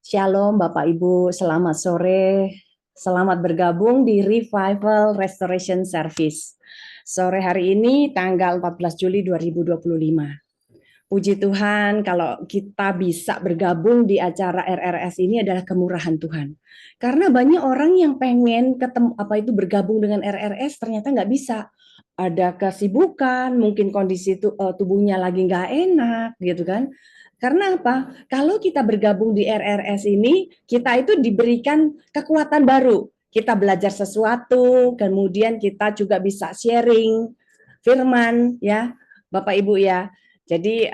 Shalom Bapak Ibu, selamat sore. Selamat bergabung di Revival Restoration Service. Sore hari ini tanggal 14 Juli 2025. Puji Tuhan kalau kita bisa bergabung di acara RRS ini adalah kemurahan Tuhan. Karena banyak orang yang pengen ketemu bergabung dengan RRS ternyata nggak bisa. Ada kesibukan, mungkin kondisi tubuhnya lagi nggak enak gitu kan. Karena apa? Kalau kita bergabung di RRS ini, kita itu diberikan kekuatan baru. Kita belajar sesuatu, kemudian kita juga bisa sharing firman ya, Bapak Ibu ya. Jadi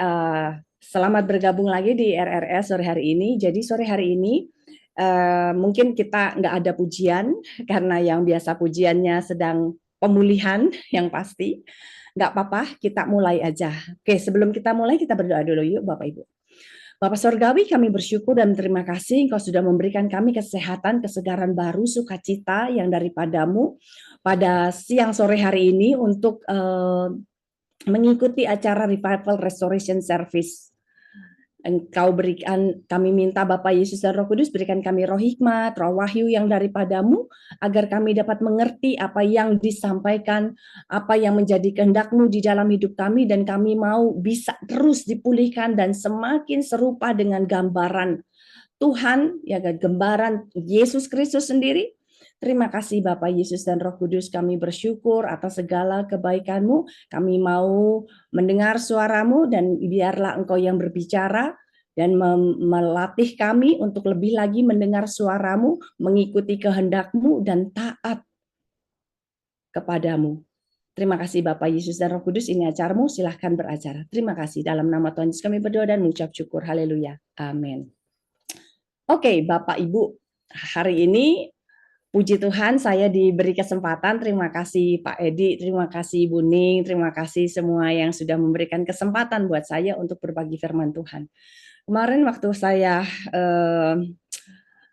selamat bergabung lagi di RRS sore hari ini. Jadi sore hari ini mungkin kita nggak ada pujian karena yang biasa pujiannya sedang pemulihan yang pasti. Nggak apa-apa, kita mulai aja. Oke, sebelum kita mulai kita berdoa dulu yuk Bapak Ibu. Bapak Sorgawi, kami bersyukur dan terima kasih Engkau sudah memberikan kami kesehatan, kesegaran baru, sukacita yang daripadamu pada siang sore hari ini untuk mengikuti acara Revival Restoration Service. Engkau berikan, kami minta Bapak Yesus dan Roh Kudus berikan kami roh hikmat, roh wahyu yang daripadamu, agar kami dapat mengerti apa yang disampaikan, apa yang menjadi kehendak-Mu di dalam hidup kami, dan kami mau bisa terus dipulihkan dan semakin serupa dengan gambaran Tuhan, ya gambaran Yesus Kristus sendiri. Terima kasih Bapak Yesus dan Roh Kudus, kami bersyukur atas segala kebaikan-Mu. Kami mau mendengar suara-Mu dan biarlah Engkau yang berbicara dan melatih kami untuk lebih lagi mendengar suara-Mu, mengikuti kehendak-Mu dan taat kepadamu. Terima kasih Bapak Yesus dan Roh Kudus, ini acara-Mu, silahkan beracara. Terima kasih, dalam nama Tuhan Yesus kami berdoa dan mengucap syukur. Haleluya. Amin. Oke, Bapak Ibu, hari ini puji Tuhan saya diberi kesempatan. Terima kasih Pak Edi, terima kasih Bu Ning, terima kasih semua yang sudah memberikan kesempatan buat saya untuk berbagi firman Tuhan. Kemarin waktu saya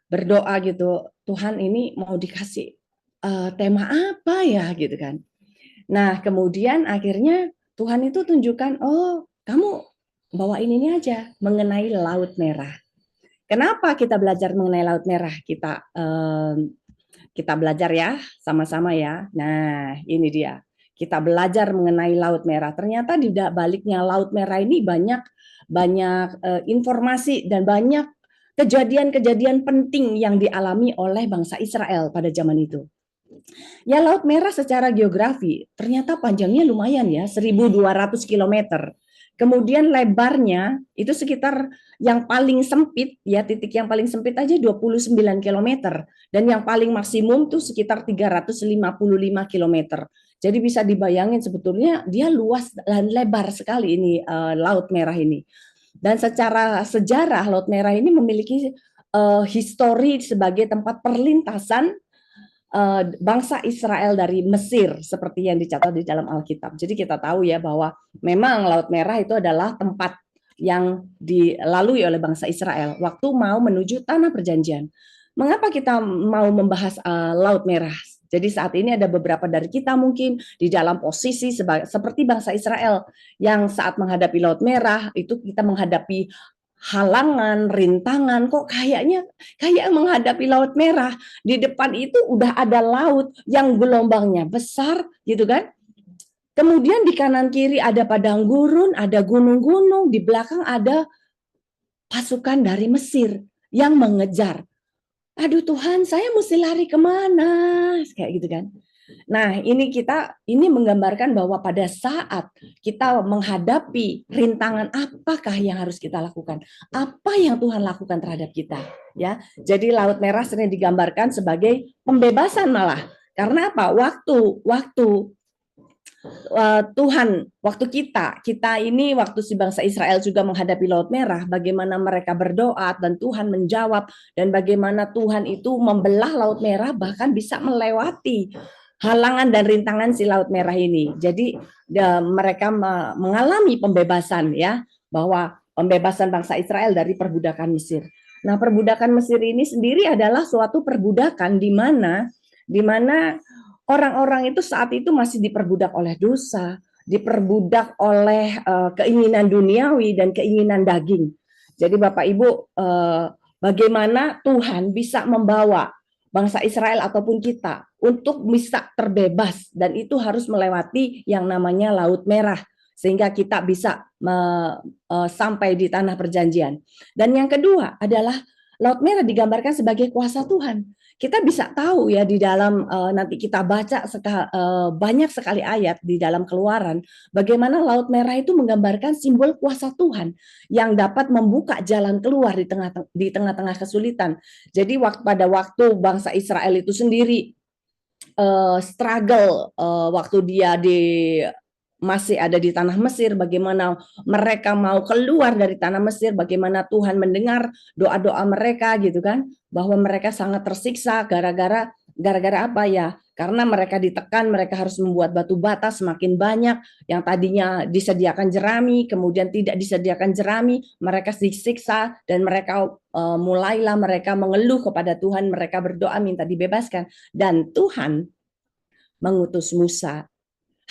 berdoa gitu, Tuhan ini mau dikasih tema apa ya gitu kan. Nah kemudian akhirnya Tuhan itu tunjukkan, oh kamu bawain ini aja mengenai Laut Merah. Kenapa kita belajar mengenai Laut Merah? Kita belajar ya, sama-sama ya. Nah, ini dia. Kita belajar mengenai Laut Merah. Ternyata di baliknya Laut Merah ini banyak informasi dan banyak kejadian-kejadian penting yang dialami oleh bangsa Israel pada zaman itu. Ya, Laut Merah secara geografi ternyata panjangnya lumayan ya, 1.200 kilometer. Kemudian lebarnya itu sekitar yang paling sempit ya, titik yang paling sempit aja 29 kilometer dan yang paling maksimum tuh sekitar 355 kilometer. Jadi bisa dibayangin sebetulnya dia luas dan lebar sekali ini Laut Merah ini. Dan secara sejarah Laut Merah ini memiliki histori sebagai tempat perlintasan bangsa Israel dari Mesir seperti yang dicatat di dalam Alkitab. Jadi kita tahu ya bahwa memang Laut Merah itu adalah tempat yang dilalui oleh bangsa Israel waktu mau menuju tanah perjanjian. Mengapa kita mau membahas Laut Merah? Jadi saat ini ada beberapa dari kita mungkin di dalam posisi seperti bangsa Israel yang saat menghadapi Laut Merah itu kita menghadapi halangan, rintangan, kok kayaknya kayak menghadapi Laut Merah. Di depan itu udah ada laut yang gelombangnya besar gitu kan. Kemudian di kanan kiri ada padang gurun, ada gunung-gunung, di belakang ada pasukan dari Mesir yang mengejar. Aduh Tuhan, saya mesti lari kemana? Kayak gitu kan. Nah, ini menggambarkan bahwa pada saat kita menghadapi rintangan, apakah yang harus kita lakukan? Apa yang Tuhan lakukan terhadap kita? Ya, jadi Laut Merah sering digambarkan sebagai pembebasan malah. Karena apa? Waktu Tuhan, waktu waktu si bangsa Israel juga menghadapi Laut Merah, bagaimana mereka berdoa dan Tuhan menjawab, dan bagaimana Tuhan itu membelah Laut Merah bahkan bisa melewati halangan dan rintangan si Laut Merah ini. Jadi mereka mengalami pembebasan ya, bahwa pembebasan bangsa Israel dari perbudakan Mesir. Nah, perbudakan Mesir ini sendiri adalah suatu perbudakan di mana orang-orang itu saat itu masih diperbudak oleh dosa, diperbudak oleh keinginan duniawi dan keinginan daging. Jadi Bapak Ibu, bagaimana Tuhan bisa membawa bangsa Israel ataupun kita untuk bisa terbebas, dan itu harus melewati yang namanya Laut Merah sehingga kita bisa sampai di tanah perjanjian. Dan yang kedua adalah Laut Merah digambarkan sebagai kuasa Tuhan. Kita bisa tahu ya di dalam nanti kita baca banyak sekali ayat di dalam Keluaran bagaimana Laut Merah itu menggambarkan simbol kuasa Tuhan yang dapat membuka jalan keluar di tengah-tengah kesulitan. Jadi pada waktu bangsa Israel itu sendiri struggle waktu dia masih ada di tanah Mesir, bagaimana mereka mau keluar dari tanah Mesir, bagaimana Tuhan mendengar doa-doa mereka gitu kan, bahwa mereka sangat tersiksa gara-gara apa ya? Karena mereka ditekan, mereka harus membuat batu bata semakin banyak, yang tadinya disediakan jerami, kemudian tidak disediakan jerami, mereka disiksa dan mereka mulailah mereka mengeluh kepada Tuhan, mereka berdoa minta dibebaskan, dan Tuhan mengutus Musa,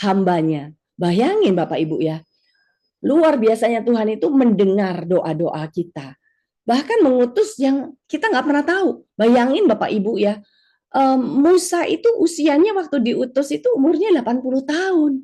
hambanya. Bayangin Bapak Ibu ya, luar biasanya Tuhan itu mendengar doa-doa kita. Bahkan mengutus yang kita nggak pernah tahu. Bayangin Bapak Ibu ya, Musa itu usianya waktu diutus itu umurnya 80 tahun.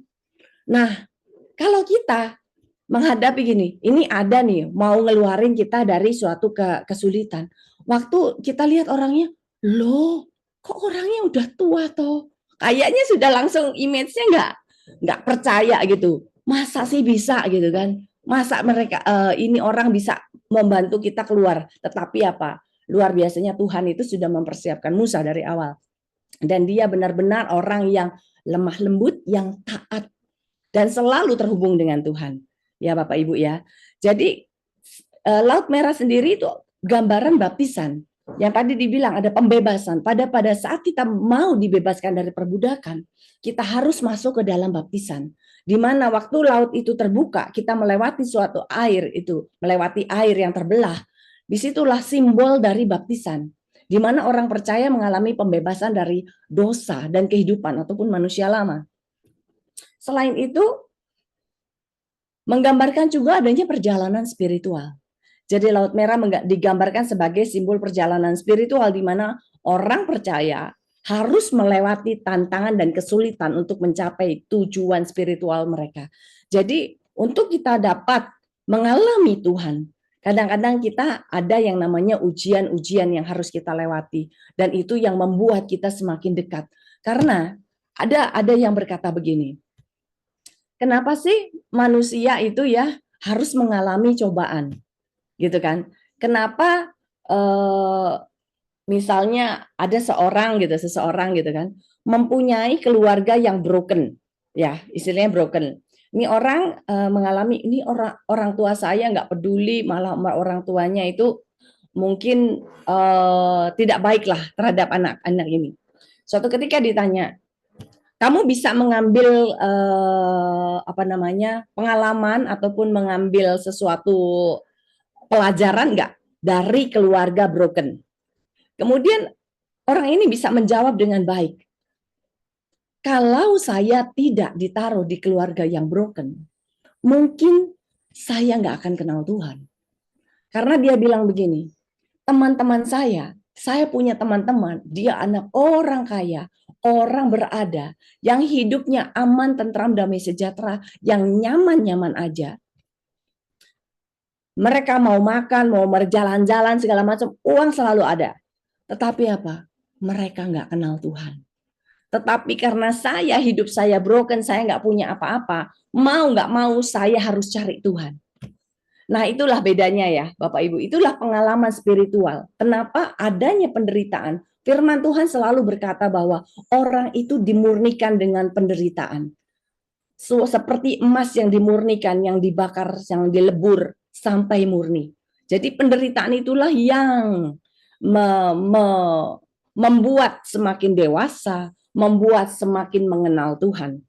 Nah, kalau kita menghadapi gini, ini ada nih mau ngeluarin kita dari suatu kesulitan. Waktu kita lihat orangnya, loh kok orangnya udah tua toh? Kayaknya sudah langsung image-nya nggak percaya gitu. Masa sih bisa gitu kan? Masa mereka ini orang bisa membantu kita keluar? Tetapi apa? Luar biasanya Tuhan itu sudah mempersiapkan Musa dari awal. Dan dia benar-benar orang yang lemah lembut, yang taat dan selalu terhubung dengan Tuhan. Ya Bapak Ibu ya. Jadi Laut Merah sendiri itu gambaran baptisan. Yang tadi dibilang ada pembebasan. Pada saat kita mau dibebaskan dari perbudakan, kita harus masuk ke dalam baptisan. Di mana waktu laut itu terbuka, kita melewati suatu air itu, melewati air yang terbelah. Disitulah simbol dari baptisan. Di mana orang percaya mengalami pembebasan dari dosa dan kehidupan ataupun manusia lama. Selain itu, menggambarkan juga adanya perjalanan spiritual. Jadi Laut Merah digambarkan sebagai simbol perjalanan spiritual di mana orang percaya harus melewati tantangan dan kesulitan untuk mencapai tujuan spiritual mereka. Jadi untuk kita dapat mengalami Tuhan, kadang-kadang kita ada yang namanya ujian-ujian yang harus kita lewati, dan itu yang membuat kita semakin dekat. Karena ada yang berkata begini, kenapa sih manusia itu ya harus mengalami cobaan? Gitu kan? Kenapa misalnya ada seseorang gitu kan, mempunyai keluarga yang broken, ya istilahnya broken. Ini orang mengalami, ini orang tua saya nggak peduli, malah orang tuanya itu mungkin tidak baiklah terhadap anak-anak ini. Suatu ketika ditanya, kamu bisa mengambil pengalaman ataupun mengambil sesuatu pelajaran nggak dari keluarga broken? Kemudian orang ini bisa menjawab dengan baik. Kalau saya tidak ditaruh di keluarga yang broken, mungkin saya nggak akan kenal Tuhan. Karena dia bilang begini, teman-teman saya punya teman-teman, dia anak orang kaya, orang berada, yang hidupnya aman, tentram, damai sejahtera, yang nyaman-nyaman aja. Mereka mau makan, mau berjalan-jalan, segala macam, uang selalu ada. Tetapi apa? Mereka nggak kenal Tuhan. Tetapi karena hidup saya broken, saya nggak punya apa-apa, mau nggak mau saya harus cari Tuhan. Nah itulah bedanya ya Bapak Ibu, itulah pengalaman spiritual. Kenapa adanya penderitaan? Firman Tuhan selalu berkata bahwa orang itu dimurnikan dengan penderitaan. Seperti emas yang dimurnikan, yang dibakar, yang dilebur sampai murni. Jadi penderitaan itulah yang membuat semakin dewasa, membuat semakin mengenal Tuhan.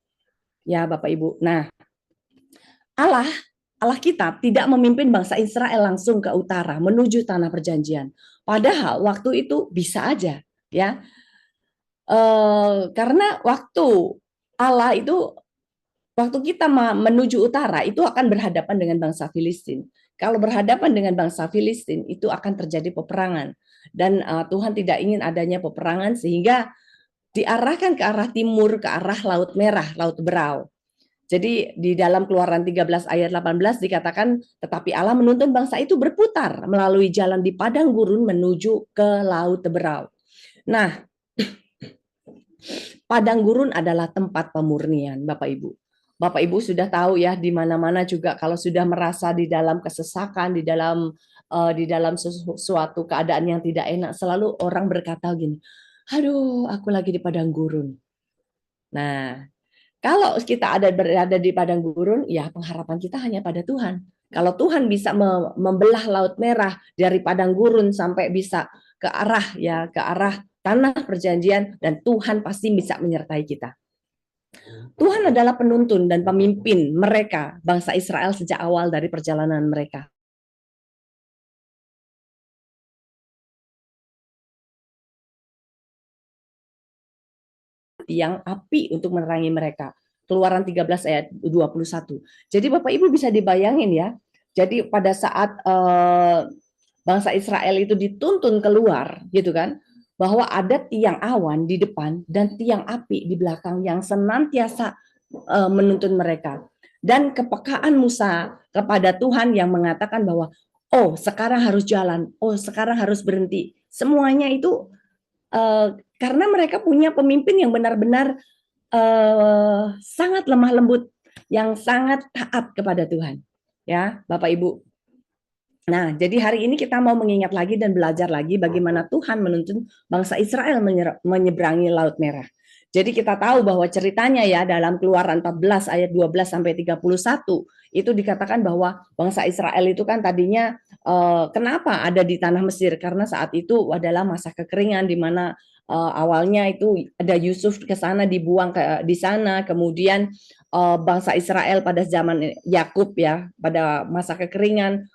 Ya Bapak Ibu. Nah, Allah kita tidak memimpin bangsa Israel langsung ke utara menuju tanah perjanjian. Padahal waktu itu bisa aja, ya. Karena waktu Allah itu, waktu kita menuju utara itu akan berhadapan dengan bangsa Filistin. kalau berhadapan dengan bangsa Filistin itu akan terjadi peperangan, dan Tuhan tidak ingin adanya peperangan sehingga diarahkan ke arah timur, ke arah Laut Merah, Laut Berau. Jadi di dalam Keluaran 13 ayat 18 dikatakan, tetapi Allah menuntun bangsa itu berputar melalui jalan di padang gurun menuju ke Laut Berau. Nah, padang gurun adalah tempat pemurnian, Bapak Ibu. Bapak Ibu sudah tahu ya, di mana-mana juga kalau sudah merasa di dalam kesesakan, di dalam sesuatu keadaan yang tidak enak, selalu orang berkata gini, aduh, aku lagi di padang gurun. Nah, kalau kita berada di padang gurun, ya pengharapan kita hanya pada Tuhan. Kalau Tuhan bisa membelah Laut Merah dari padang gurun sampai bisa ke arah tanah perjanjian, dan Tuhan pasti bisa menyertai kita. Tuhan adalah penuntun dan pemimpin mereka, bangsa Israel sejak awal dari perjalanan mereka. Yang api untuk menerangi mereka. Keluaran 13 ayat 21. Jadi Bapak Ibu bisa dibayangin ya. Jadi pada saat bangsa Israel itu dituntun keluar gitu kan, bahwa ada tiang awan di depan dan tiang api di belakang yang senantiasa menuntun mereka. Dan kepekaan Musa kepada Tuhan yang mengatakan bahwa oh sekarang harus jalan, oh sekarang harus berhenti. Semuanya itu karena mereka punya pemimpin yang benar-benar sangat lemah lembut, yang sangat taat kepada Tuhan. Ya, Bapak Ibu. Nah, jadi hari ini kita mau mengingat lagi dan belajar lagi bagaimana Tuhan menuntun bangsa Israel menyeberangi Laut Merah. Jadi kita tahu bahwa ceritanya ya dalam Keluaran 14 ayat 12 sampai 31 itu dikatakan bahwa bangsa Israel itu kan tadinya kenapa ada di tanah Mesir, karena saat itu adalah masa kekeringan di mana awalnya itu ada Yusuf ke sana, dibuang di sana, kemudian bangsa Israel pada zaman Yakub ya pada masa kekeringan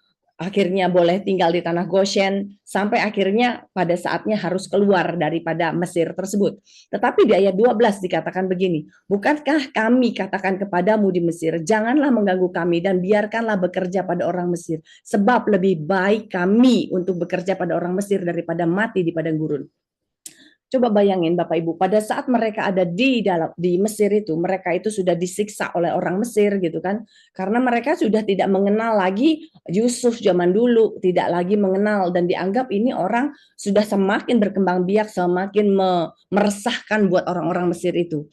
akhirnya boleh tinggal di tanah Goshen, sampai akhirnya pada saatnya harus keluar daripada Mesir tersebut. Tetapi di ayat 12 dikatakan begini, bukankah kami katakan kepadamu di Mesir, janganlah mengganggu kami dan biarkanlah bekerja pada orang Mesir, sebab lebih baik kami untuk bekerja pada orang Mesir daripada mati di padang gurun. Coba bayangin Bapak Ibu, pada saat mereka ada di Mesir itu, mereka itu sudah disiksa oleh orang Mesir gitu kan. Karena mereka sudah tidak mengenal lagi Yusuf zaman dulu, tidak lagi mengenal, dan dianggap ini orang sudah semakin berkembang biak, semakin meresahkan buat orang-orang Mesir itu.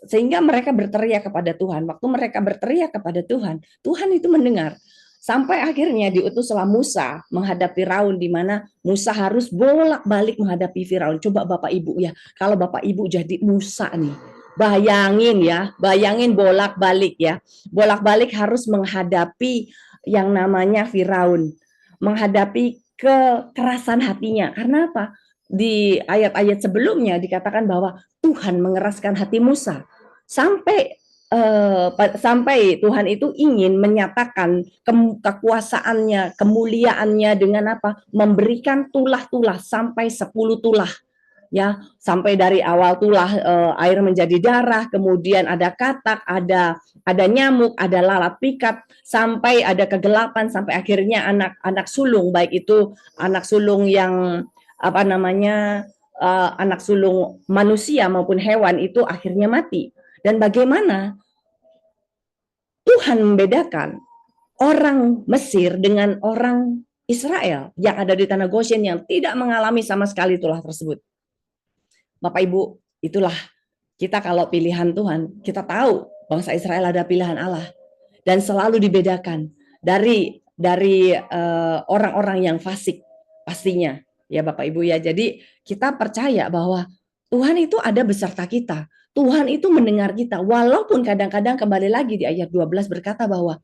Sehingga mereka berteriak kepada Tuhan. Waktu mereka berteriak kepada Tuhan, Tuhan itu mendengar. Sampai akhirnya diutuslah Musa menghadapi Firaun, di mana Musa harus bolak-balik menghadapi Firaun. Coba Bapak Ibu ya, kalau Bapak Ibu jadi Musa nih, bayangin ya, bayangin bolak-balik ya. Bolak-balik harus menghadapi yang namanya Firaun, menghadapi kekerasan hatinya. Karena apa? Di ayat-ayat sebelumnya dikatakan bahwa Tuhan mengeraskan hati Musa sampai sampai Tuhan itu ingin menyatakan kekuasaannya, kemuliaannya dengan apa? Memberikan tulah-tulah sampai 10 tulah. Ya, sampai dari awal tulah air menjadi darah, kemudian ada katak, ada nyamuk, ada lalat pikat, sampai ada kegelapan, sampai akhirnya anak sulung, baik itu anak sulung yang apa namanya anak sulung manusia maupun hewan itu akhirnya mati. Dan bagaimana Tuhan membedakan orang Mesir dengan orang Israel yang ada di tanah Goshen yang tidak mengalami sama sekali tulah tersebut. Bapak Ibu, itulah kita kalau pilihan Tuhan, kita tahu bangsa Israel ada pilihan Allah dan selalu dibedakan dari orang-orang yang fasik pastinya ya Bapak Ibu ya. Jadi kita percaya bahwa Tuhan itu ada beserta kita. Tuhan itu mendengar kita, walaupun kadang-kadang kembali lagi di ayat 12 berkata bahwa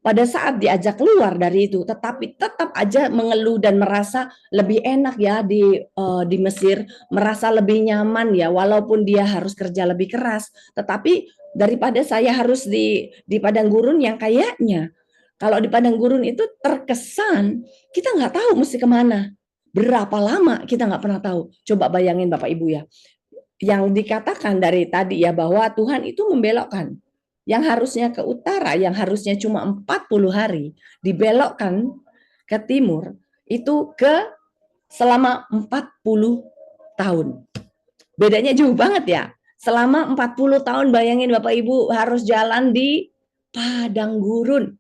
pada saat diajak keluar dari itu, tetapi tetap aja mengeluh dan merasa lebih enak ya di Mesir, merasa lebih nyaman ya, walaupun dia harus kerja lebih keras. Tetapi daripada saya harus di padang gurun yang kayaknya, kalau di padang gurun itu terkesan kita nggak tahu mesti kemana. Berapa lama kita nggak pernah tahu. Coba bayangin Bapak Ibu ya, yang dikatakan dari tadi ya bahwa Tuhan itu membelokkan. yang harusnya ke utara, yang harusnya cuma 40 hari, dibelokkan ke timur, itu ke selama 40 tahun. Bedanya jauh banget ya. Selama 40 tahun bayangin Bapak Ibu harus jalan di padang gurun.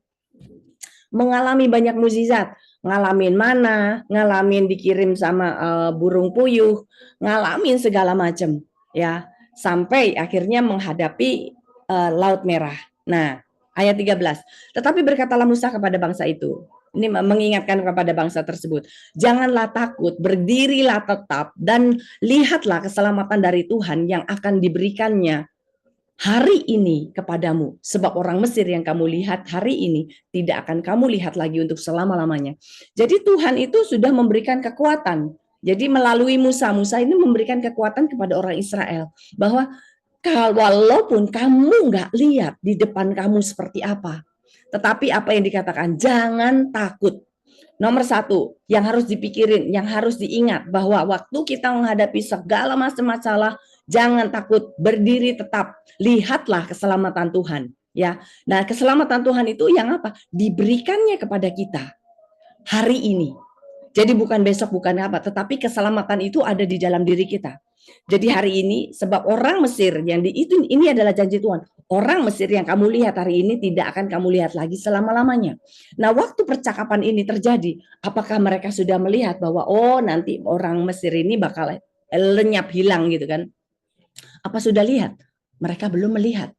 Mengalami banyak mukjizat, ngalamin mana, ngalamin dikirim sama burung puyuh, ngalamin segala macam ya, sampai akhirnya menghadapi Laut Merah. Nah, ayat 13. Tetapi berkatalah Musa kepada bangsa itu. Ini mengingatkan kepada bangsa tersebut. Janganlah takut, berdirilah tetap dan lihatlah keselamatan dari Tuhan yang akan diberikannya hari ini kepadamu. Sebab orang Mesir yang kamu lihat hari ini tidak akan kamu lihat lagi untuk selama-lamanya. Jadi Tuhan itu sudah memberikan kekuatan. Jadi melalui Musa, Musa ini memberikan kekuatan kepada orang Israel. Bahwa walaupun kamu nggak lihat di depan kamu seperti apa. Tetapi apa yang dikatakan, jangan takut. Nomor satu, yang harus dipikirin, yang harus diingat bahwa waktu kita menghadapi segala macam masalah, jangan takut, berdiri tetap, lihatlah keselamatan Tuhan. Ya, nah keselamatan Tuhan itu yang apa? Diberikannya kepada kita hari ini. Jadi bukan besok, bukan apa, tetapi keselamatan itu ada di dalam diri kita. Jadi hari ini, sebab orang Mesir yang itu ini adalah janji Tuhan. Orang Mesir yang kamu lihat hari ini tidak akan kamu lihat lagi selama-lamanya. Nah, waktu percakapan ini terjadi, apakah mereka sudah melihat bahwa oh nanti orang Mesir ini bakal lenyap hilang gitu kan? Apa sudah lihat? Mereka belum melihat.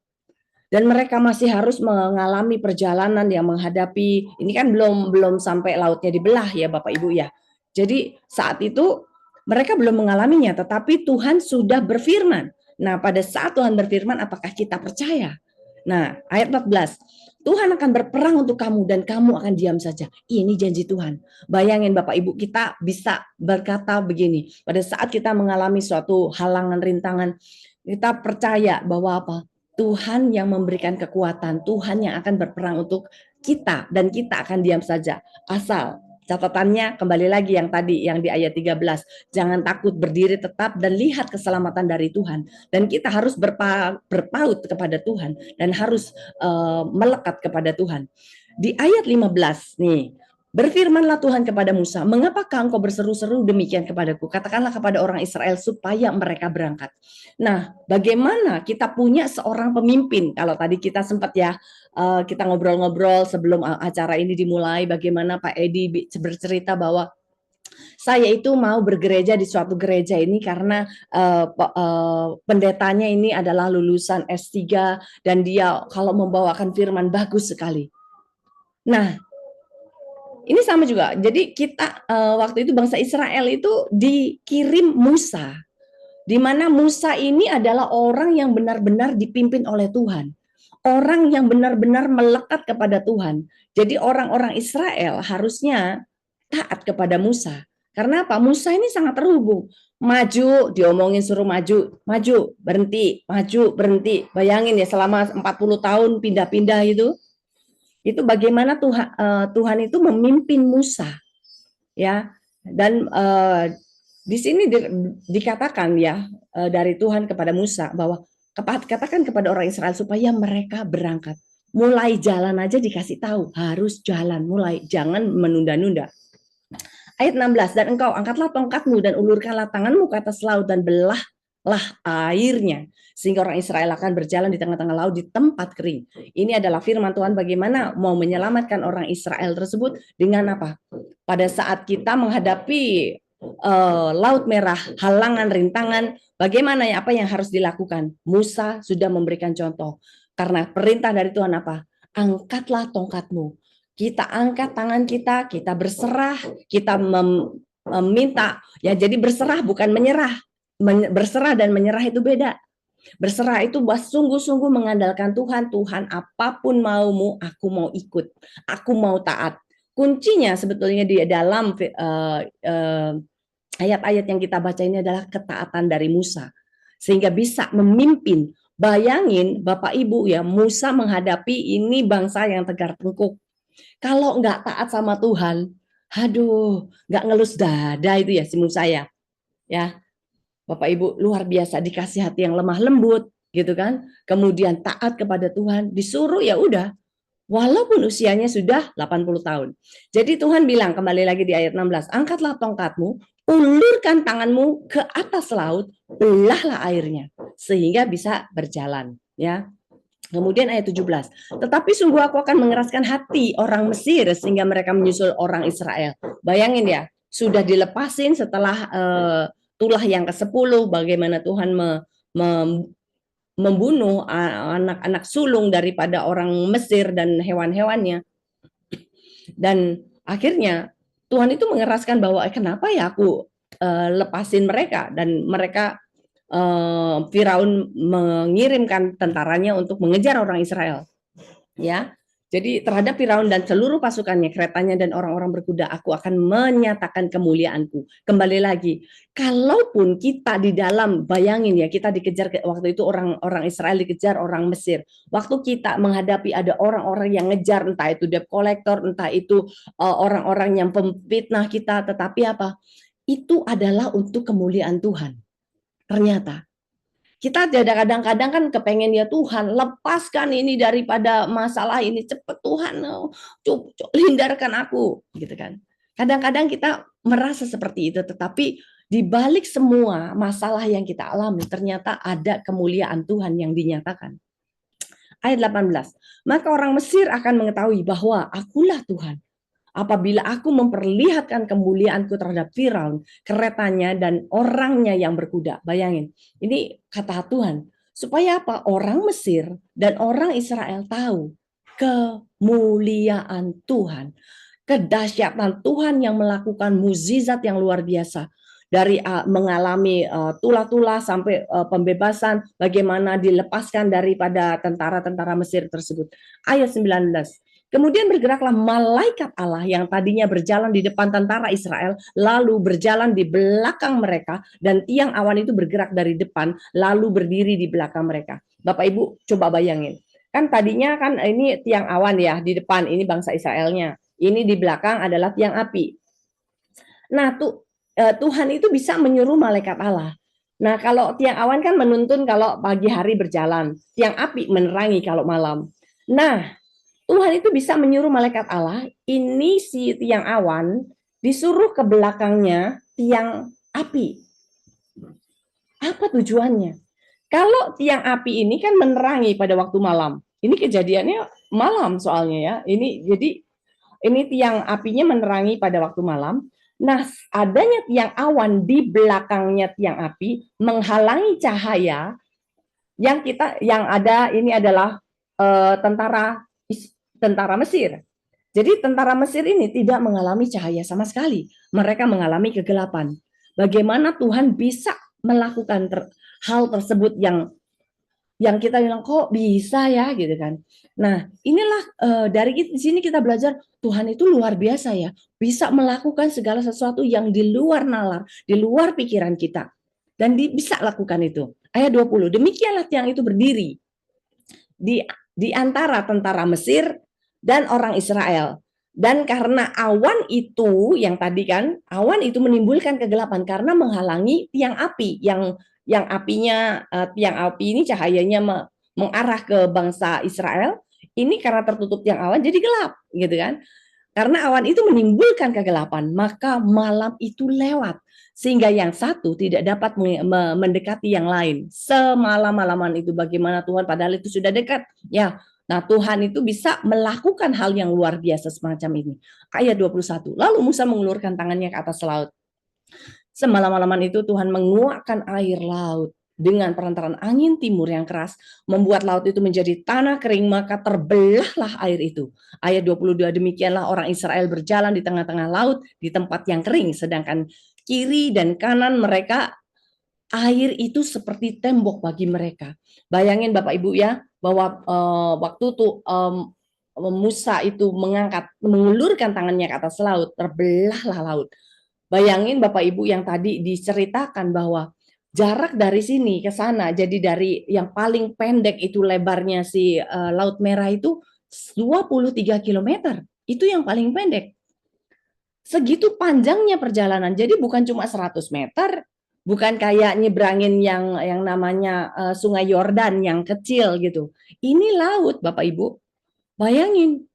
Dan mereka masih harus mengalami perjalanan yang menghadapi, ini kan belum sampai lautnya dibelah ya Bapak Ibu ya. Jadi saat itu mereka belum mengalaminya, tetapi Tuhan sudah berfirman. Nah, pada saat Tuhan berfirman, apakah kita percaya? Nah, ayat 14. Tuhan akan berperang untuk kamu dan kamu akan diam saja. Ini janji Tuhan. Bayangin Bapak Ibu, kita bisa berkata begini. Pada saat kita mengalami suatu halangan, rintangan, kita percaya bahwa apa? Tuhan yang memberikan kekuatan, Tuhan yang akan berperang untuk kita dan kita akan diam saja. Asal catatannya kembali lagi yang tadi yang di ayat 13, jangan takut, berdiri tetap dan lihat keselamatan dari Tuhan. Dan kita harus berpaut kepada Tuhan dan harus melekat kepada Tuhan. Di ayat 15 nih, berfirmanlah Tuhan kepada Musa, mengapakah engkau berseru-seru demikian kepadaku? Katakanlah kepada orang Israel supaya mereka berangkat. Nah, bagaimana kita punya seorang pemimpin? Kalau tadi kita sempat ya, kita ngobrol-ngobrol sebelum acara ini dimulai, bagaimana Pak Edi bercerita bahwa saya itu mau bergereja di suatu gereja ini karena pendetanya ini adalah lulusan S3 dan dia kalau membawakan firman bagus sekali. Nah, ini sama juga. Jadi kita waktu itu bangsa Israel itu dikirim Musa, di mana Musa ini adalah orang yang benar-benar dipimpin oleh Tuhan. Orang yang benar-benar melekat kepada Tuhan. Jadi orang-orang Israel harusnya taat kepada Musa. Karena apa? Musa ini sangat terhubung. Maju, diomongin suruh maju, maju, berhenti, maju, berhenti. Bayangin ya selama 40 tahun pindah-pindah itu. Itu bagaimana Tuhan itu memimpin Musa. Ya. Dan di sini dikatakan ya dari Tuhan kepada Musa bahwa katakan kepada orang Israel supaya mereka berangkat. Mulai jalan aja dikasih tahu, harus jalan, mulai, jangan menunda-nunda. Ayat 16, dan engkau angkatlah tongkatmu dan ulurkanlah tanganmu ke atas laut dan belahlah airnya. Sehingga orang Israel akan berjalan di tengah-tengah laut di tempat kering. Ini adalah firman Tuhan bagaimana mau menyelamatkan orang Israel tersebut dengan apa? Pada saat kita menghadapi Laut Merah, halangan, rintangan, bagaimana ya apa yang harus dilakukan? Musa sudah memberikan contoh. Karena perintah dari Tuhan apa? Angkatlah tongkatmu. Kita angkat tangan kita berserah, kita meminta. Ya, jadi berserah bukan menyerah. Berserah dan menyerah itu beda. Berserah itu sungguh-sungguh mengandalkan Tuhan. Tuhan, apapun maumu, aku mau ikut. Aku mau taat. Kuncinya sebetulnya di dalam ayat-ayat yang kita baca ini adalah ketaatan dari Musa. Sehingga bisa memimpin. Bayangin Bapak Ibu ya, Musa menghadapi ini bangsa yang tegar tengkuk. Kalau nggak taat sama Tuhan, aduh, nggak ngelus dada itu ya si Musa ya. Ya, Bapak Ibu luar biasa dikasih hati yang lemah lembut, gitu kan. Kemudian taat kepada Tuhan, disuruh ya udah, walaupun usianya sudah 80 tahun. Jadi Tuhan bilang kembali lagi di ayat 16, angkatlah tongkatmu, ulurkan tanganmu ke atas laut, belahlah airnya sehingga bisa berjalan, ya. Kemudian ayat 17, tetapi sungguh aku akan mengeraskan hati orang Mesir sehingga mereka menyusul orang Israel. Bayangin ya, sudah dilepasin setelah tulah yang ke-10, bagaimana Tuhan membunuh anak-anak sulung daripada orang Mesir dan hewan-hewannya. Dan akhirnya Tuhan itu mengeraskan bahwa kenapa ya aku lepasin mereka, dan mereka Firaun mengirimkan tentaranya untuk mengejar orang Israel, ya. Jadi terhadap Firaun dan seluruh pasukannya, keretanya dan orang-orang berkuda, aku akan menyatakan kemuliaanku. Kembali lagi, kalaupun kita di dalam, bayangin ya, kita dikejar waktu itu, orang Israel dikejar orang Mesir. Waktu kita menghadapi ada orang-orang yang ngejar, entah itu debt collector, entah itu orang-orang yang pemfitnah kita, tetapi apa? Itu adalah untuk kemuliaan Tuhan. Ternyata kita kadang-kadang kan kepengen ya Tuhan lepaskan ini daripada masalah ini, cepet Tuhan, hindarkan aku, gitu kan. Kadang-kadang kita merasa seperti itu, tetapi di balik semua masalah yang kita alami ternyata ada kemuliaan Tuhan yang dinyatakan. Ayat 18, maka orang Mesir akan mengetahui bahwa akulah Tuhan apabila aku memperlihatkan kemuliaanku terhadap Firaun, keretanya dan orangnya yang berkuda. Bayangin, ini kata Tuhan. Supaya apa? Orang Mesir dan orang Israel tahu kemuliaan Tuhan. Kedahsyatan Tuhan yang melakukan mukjizat yang luar biasa. Dari mengalami tula-tula sampai pembebasan, bagaimana dilepaskan daripada tentara-tentara Mesir tersebut. Ayat 19. Kemudian bergeraklah malaikat Allah yang tadinya berjalan di depan tentara Israel, lalu berjalan di belakang mereka, dan tiang awan itu bergerak dari depan, lalu berdiri di belakang mereka. Bapak Ibu coba bayangin, kan tadinya kan ini tiang awan ya, di depan ini bangsa Israelnya, ini di belakang adalah tiang api. Nah Tuhan itu bisa menyuruh malaikat Allah. Nah kalau tiang awan kan menuntun kalau pagi hari berjalan, tiang api menerangi kalau malam. Nah Tuhan itu bisa menyuruh malaikat Allah, ini si tiang awan disuruh ke belakangnya tiang api. Apa tujuannya? Kalau tiang api ini kan menerangi pada waktu malam. Ini kejadiannya malam soalnya ya. Ini tiang apinya menerangi pada waktu malam. Nah, adanya tiang awan di belakangnya tiang api menghalangi cahaya yang ada ini adalah tentara Mesir. Jadi tentara Mesir ini tidak mengalami cahaya sama sekali. Mereka mengalami kegelapan. Bagaimana Tuhan bisa melakukan hal tersebut yang kita bilang kok bisa ya gitu kan. Nah, inilah dari sini kita belajar Tuhan itu luar biasa ya. Bisa melakukan segala sesuatu yang di luar nalar, di luar pikiran kita. Dan bisa lakukan itu. Ayat 20, demikianlah tiang itu berdiri di antara tentara Mesir dan orang Israel. Dan karena awan itu yang tadi kan, awan itu menimbulkan kegelapan karena menghalangi tiang api yang apinya tiang api ini cahayanya mengarah ke bangsa Israel. Ini karena tertutup tiang awan jadi gelap, gitu kan? Karena awan itu menimbulkan kegelapan, maka malam itu lewat sehingga yang satu tidak dapat mendekati yang lain. Semalam-malaman itu bagaimana Tuhan padahal itu sudah dekat. Ya, nah Tuhan itu bisa melakukan hal yang luar biasa semacam ini. Ayat 21. Lalu Musa mengulurkan tangannya ke atas laut. Semalam-malaman itu Tuhan menguakkan air laut dengan perantaran angin timur yang keras, membuat laut itu menjadi tanah kering, maka terbelahlah air itu. Ayat 22, demikianlah orang Israel berjalan di tengah-tengah laut di tempat yang kering, sedangkan kiri dan kanan mereka air itu seperti tembok bagi mereka. Bayangin Bapak Ibu ya, bahwa waktu tuh Musa itu mengulurkan tangannya ke atas laut, terbelahlah laut. Bayangin Bapak Ibu yang tadi diceritakan bahwa jarak dari sini ke sana, jadi dari yang paling pendek itu lebarnya si Laut Merah itu 23 kilometer. Itu yang paling pendek. Segitu panjangnya perjalanan. Jadi bukan cuma 100 meter, Bukan kayak nyebrangin yang namanya Sungai Yordan yang kecil gitu. Ini laut, Bapak Ibu. Bayangin.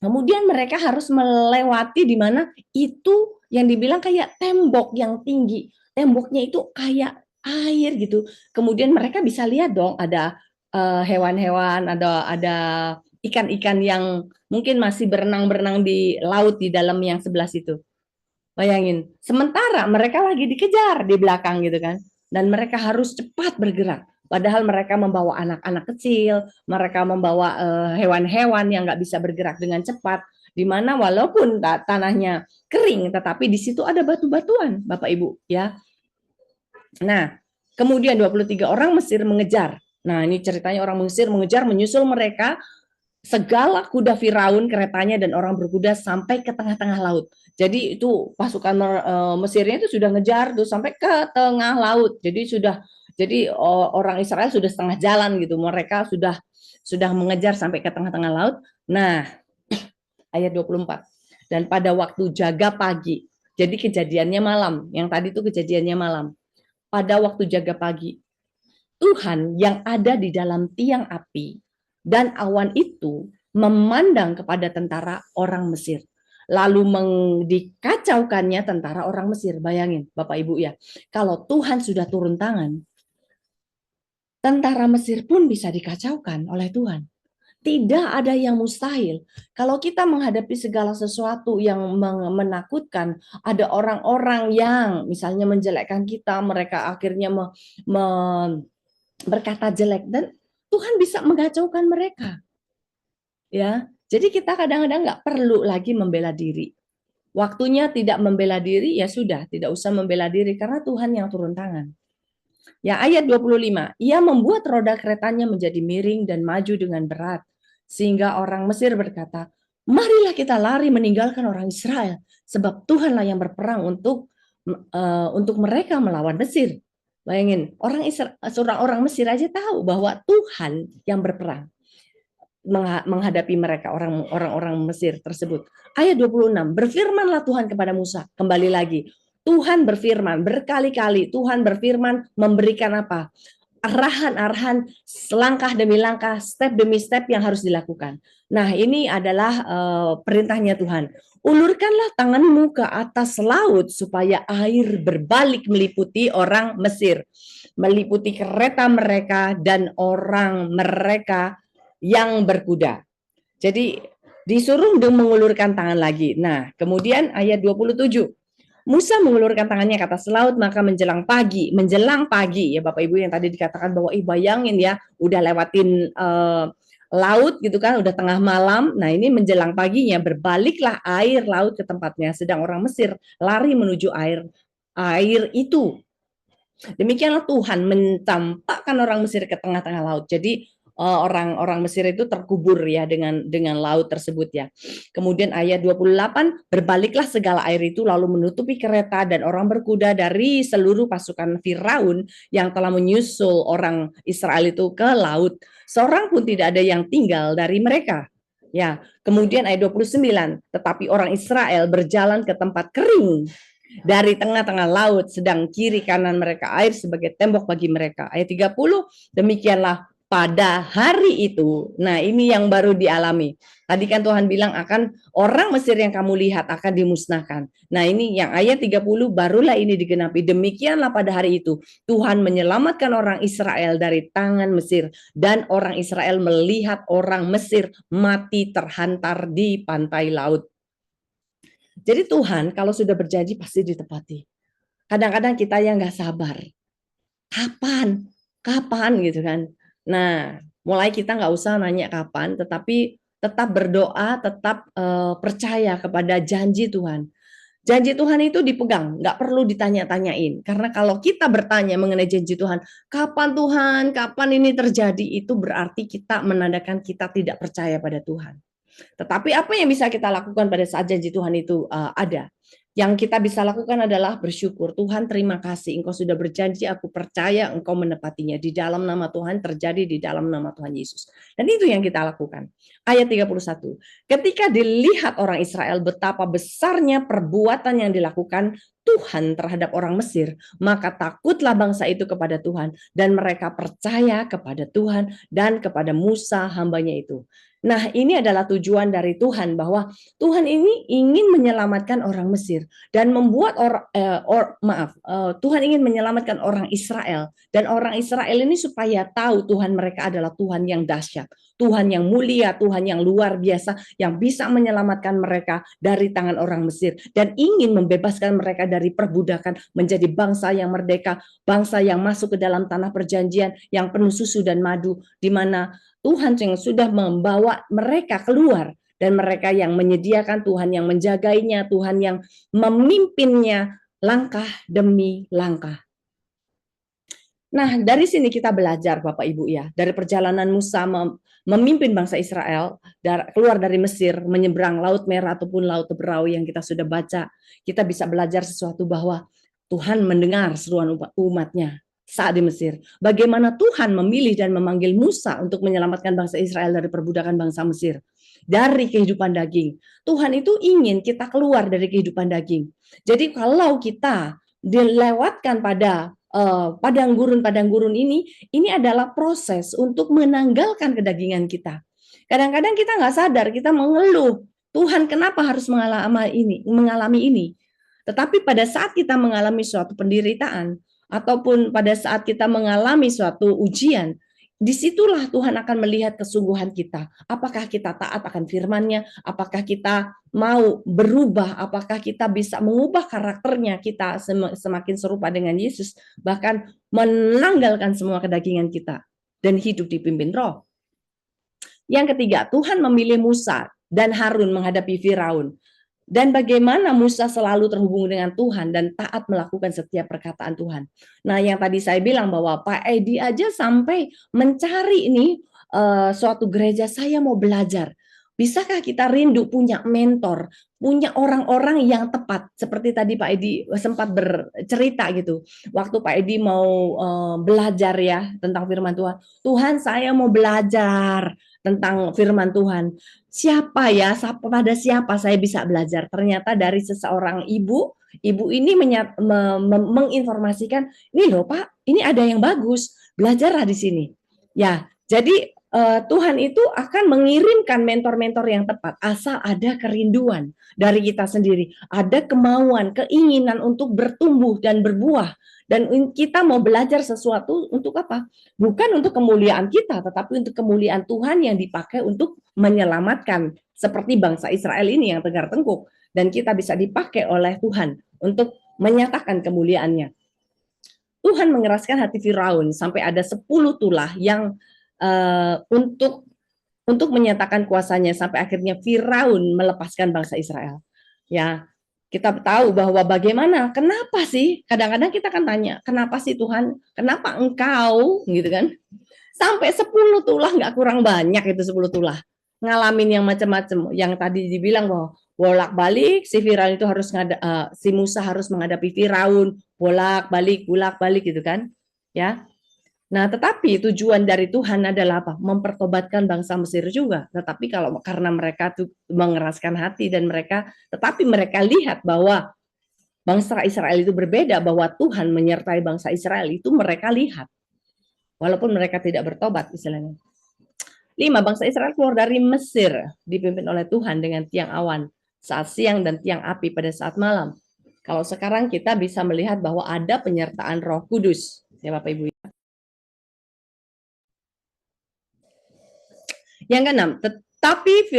Kemudian mereka harus melewati di mana itu yang dibilang kayak tembok yang tinggi. Temboknya itu kayak air gitu. Kemudian mereka bisa lihat dong ada hewan-hewan, ada ikan-ikan yang mungkin masih berenang-berenang di laut di dalam yang sebelah situ. Bayangin, sementara mereka lagi dikejar di belakang gitu kan. Dan mereka harus cepat bergerak. Padahal mereka membawa anak-anak kecil, mereka membawa hewan-hewan yang nggak bisa bergerak dengan cepat. Di mana walaupun tanahnya kering, tetapi di situ ada batu-batuan, Bapak Ibu. Ya. Nah, kemudian 23 orang Mesir mengejar. Nah, ini ceritanya orang Mesir mengejar, menyusul mereka segala kuda Firaun, keretanya dan orang berkuda sampai ke tengah-tengah laut. Jadi itu pasukan Mesirnya itu sudah ngejar tuh sampai ke tengah laut. Jadi orang Israel sudah setengah jalan gitu. Mereka sudah mengejar sampai ke tengah-tengah laut. Nah, ayat 24. Dan pada waktu jaga pagi. Jadi kejadiannya malam. Yang tadi itu kejadiannya malam. Pada waktu jaga pagi, Tuhan yang ada di dalam tiang api dan awan itu memandang kepada tentara orang Mesir. Lalu dikacaukannya tentara orang Mesir. Bayangin Bapak Ibu ya. Kalau Tuhan sudah turun tangan, tentara Mesir pun bisa dikacaukan oleh Tuhan. Tidak ada yang mustahil. Kalau kita menghadapi segala sesuatu yang menakutkan, ada orang-orang yang misalnya menjelekkan kita, mereka akhirnya berkata jelek dan Tuhan bisa mengacaukan mereka. Ya, jadi kita kadang-kadang nggak perlu lagi membela diri. Waktunya tidak membela diri, ya sudah, tidak usah membela diri karena Tuhan yang turun tangan. Ya, ayat 25, ia membuat roda keretanya menjadi miring dan maju dengan berat. Sehingga orang Mesir berkata, marilah kita lari meninggalkan orang Israel, sebab Tuhanlah yang berperang untuk mereka melawan Mesir. Bayangin, seorang orang Mesir aja tahu bahwa Tuhan yang berperang menghadapi mereka, orang-orang Mesir tersebut. Ayat 26, berfirmanlah Tuhan kepada Musa, kembali lagi. Tuhan berfirman, berkali-kali Tuhan berfirman memberikan apa? Arahan-arahan langkah demi langkah, step demi step yang harus dilakukan. Nah, ini adalah perintahnya Tuhan. Ulurkanlah tanganmu ke atas laut supaya air berbalik meliputi orang Mesir, meliputi kereta mereka dan orang mereka yang berkuda. Jadi disuruh untuk mengulurkan tangan lagi. Nah, kemudian ayat 27. Musa mengulurkan tangannya ke atas laut, maka menjelang pagi ya Bapak Ibu yang tadi dikatakan bahwa bayangin ya, udah lewatin laut gitu kan, udah tengah malam. Nah, ini menjelang paginya berbaliklah air laut ke tempatnya, sedang orang Mesir lari menuju air itu. Demikianlah Tuhan mencampakkan orang Mesir ke tengah-tengah laut. Jadi orang-orang Mesir itu terkubur ya dengan laut tersebut ya. Kemudian ayat 28, berbaliklah segala air itu lalu menutupi kereta dan orang berkuda dari seluruh pasukan Firaun yang telah menyusul orang Israel itu ke laut. Seorang pun tidak ada yang tinggal dari mereka. Ya, kemudian ayat 29, tetapi orang Israel berjalan ke tempat kering dari tengah-tengah laut, sedang kiri kanan mereka air sebagai tembok bagi mereka. Ayat 30, demikianlah pada hari itu. Nah, ini yang baru dialami. Tadi kan Tuhan bilang akan orang Mesir yang kamu lihat akan dimusnahkan. Nah, ini yang ayat 30 barulah ini digenapi. Demikianlah pada hari itu Tuhan menyelamatkan orang Israel dari tangan Mesir dan orang Israel melihat orang Mesir mati terhantar di pantai laut. Jadi Tuhan kalau sudah berjanji pasti ditepati. Kadang-kadang kita yang nggak sabar. Kapan? Kapan gitu kan. Nah, mulai kita nggak usah nanya kapan, tetapi tetap berdoa, tetap percaya kepada janji Tuhan. Janji Tuhan itu dipegang, nggak perlu ditanya-tanyain. Karena kalau kita bertanya mengenai janji Tuhan, kapan Tuhan, kapan ini terjadi, itu berarti kita menandakan kita tidak percaya pada Tuhan. Tetapi apa yang bisa kita lakukan pada saat janji Tuhan itu ada? Yang kita bisa lakukan adalah bersyukur. Tuhan, terima kasih. Engkau sudah berjanji, aku percaya Engkau menepatinya. Di dalam nama Tuhan terjadi di dalam nama Tuhan Yesus. Dan itu yang kita lakukan. Ayat 31. Ketika dilihat orang Israel betapa besarnya perbuatan yang dilakukan, Tuhan terhadap orang Mesir, maka takutlah bangsa itu kepada Tuhan, dan mereka percaya kepada Tuhan dan kepada Musa hambanya itu. Nah, ini adalah tujuan dari Tuhan, bahwa Tuhan ini ingin menyelamatkan orang Mesir dan membuat Tuhan ingin menyelamatkan orang Israel, dan orang Israel ini supaya tahu Tuhan mereka adalah Tuhan yang dahsyat, Tuhan yang mulia, Tuhan yang luar biasa, yang bisa menyelamatkan mereka dari tangan orang Mesir dan ingin membebaskan mereka dari perbudakan menjadi bangsa yang merdeka, bangsa yang masuk ke dalam tanah perjanjian yang penuh susu dan madu, di mana Tuhan yang sudah membawa mereka keluar, dan mereka yang menyediakan, Tuhan yang menjagainya, Tuhan yang memimpinnya langkah demi langkah. Nah, dari sini kita belajar Bapak Ibu ya, dari perjalanan Musa memimpin bangsa Israel keluar dari Mesir, menyeberang Laut Merah ataupun Laut Teberau yang kita sudah baca, kita bisa belajar sesuatu bahwa Tuhan mendengar seruan umatnya saat di Mesir. Bagaimana Tuhan memilih dan memanggil Musa untuk menyelamatkan bangsa Israel dari perbudakan bangsa Mesir, dari kehidupan daging. Tuhan itu ingin kita keluar dari kehidupan daging. Jadi kalau kita dilewatkan pada padang gurun ini adalah proses untuk menanggalkan kedagingan kita. Kadang-kadang kita nggak sadar, kita mengeluh, Tuhan kenapa harus mengalami ini. Tetapi pada saat kita mengalami suatu penderitaan, ataupun pada saat kita mengalami suatu ujian, disitulah Tuhan akan melihat kesungguhan kita. Apakah kita taat akan firman-Nya? Apakah kita mau berubah? Apakah kita bisa mengubah karakternya kita semakin serupa dengan Yesus? Bahkan menanggalkan semua kedagingan kita dan hidup dipimpin Roh. Yang ketiga, Tuhan memilih Musa dan Harun menghadapi Firaun. Dan bagaimana Musa selalu terhubung dengan Tuhan dan taat melakukan setiap perkataan Tuhan. Nah, yang tadi saya bilang bahwa Pak Edi aja sampai mencari ini suatu gereja, saya mau belajar. Bisakah kita rindu punya mentor, punya orang-orang yang tepat, seperti tadi Pak Edi sempat bercerita gitu. Waktu Pak Edi mau belajar ya tentang firman Tuhan, Tuhan saya mau belajar tentang firman Tuhan. Siapa ya, pada siapa saya bisa belajar? Ternyata dari seseorang ibu ini menginformasikan, ini loh Pak, ini ada yang bagus, belajarlah di sini. Ya, jadi Tuhan itu akan mengirimkan mentor-mentor yang tepat, asal ada kerinduan dari kita sendiri, ada kemauan, keinginan untuk bertumbuh dan berbuah. Dan kita mau belajar sesuatu untuk apa? Bukan untuk kemuliaan kita, tetapi untuk kemuliaan Tuhan yang dipakai untuk menyelamatkan seperti bangsa Israel ini yang tegar tengkuk, dan kita bisa dipakai oleh Tuhan untuk menyatakan kemuliaannya. Tuhan mengeraskan hati Firaun sampai ada 10 tulah yang untuk menyatakan kuasanya, sampai akhirnya Firaun melepaskan bangsa Israel. Ya, kita tahu bahwa bagaimana, kenapa sih? Kadang-kadang kita kan tanya, kenapa sih Tuhan? Kenapa engkau? Gitu kan? Sampai 10 tulah, nggak kurang banyak itu 10 tulah. Ngalamin yang macam-macam. Yang tadi dibilang bahwa bolak-balik si Firaun itu harus si Musa harus menghadapi Firaun, bolak-balik gitu kan. Ya. Nah, tetapi tujuan dari Tuhan adalah apa? Mempertobatkan bangsa Mesir juga. Tetapi karena mereka tuh mengeraskan hati dan tetapi mereka lihat bahwa bangsa Israel itu berbeda, bahwa Tuhan menyertai bangsa Israel itu mereka lihat. Walaupun mereka tidak bertobat istilahnya. 5. Bangsa Israel keluar dari Mesir dipimpin oleh Tuhan dengan tiang awan saat siang dan tiang api pada saat malam. Kalau sekarang kita bisa melihat bahwa ada penyertaan Roh Kudus. Ya Bapak Ibu. Yang keenam, tetapi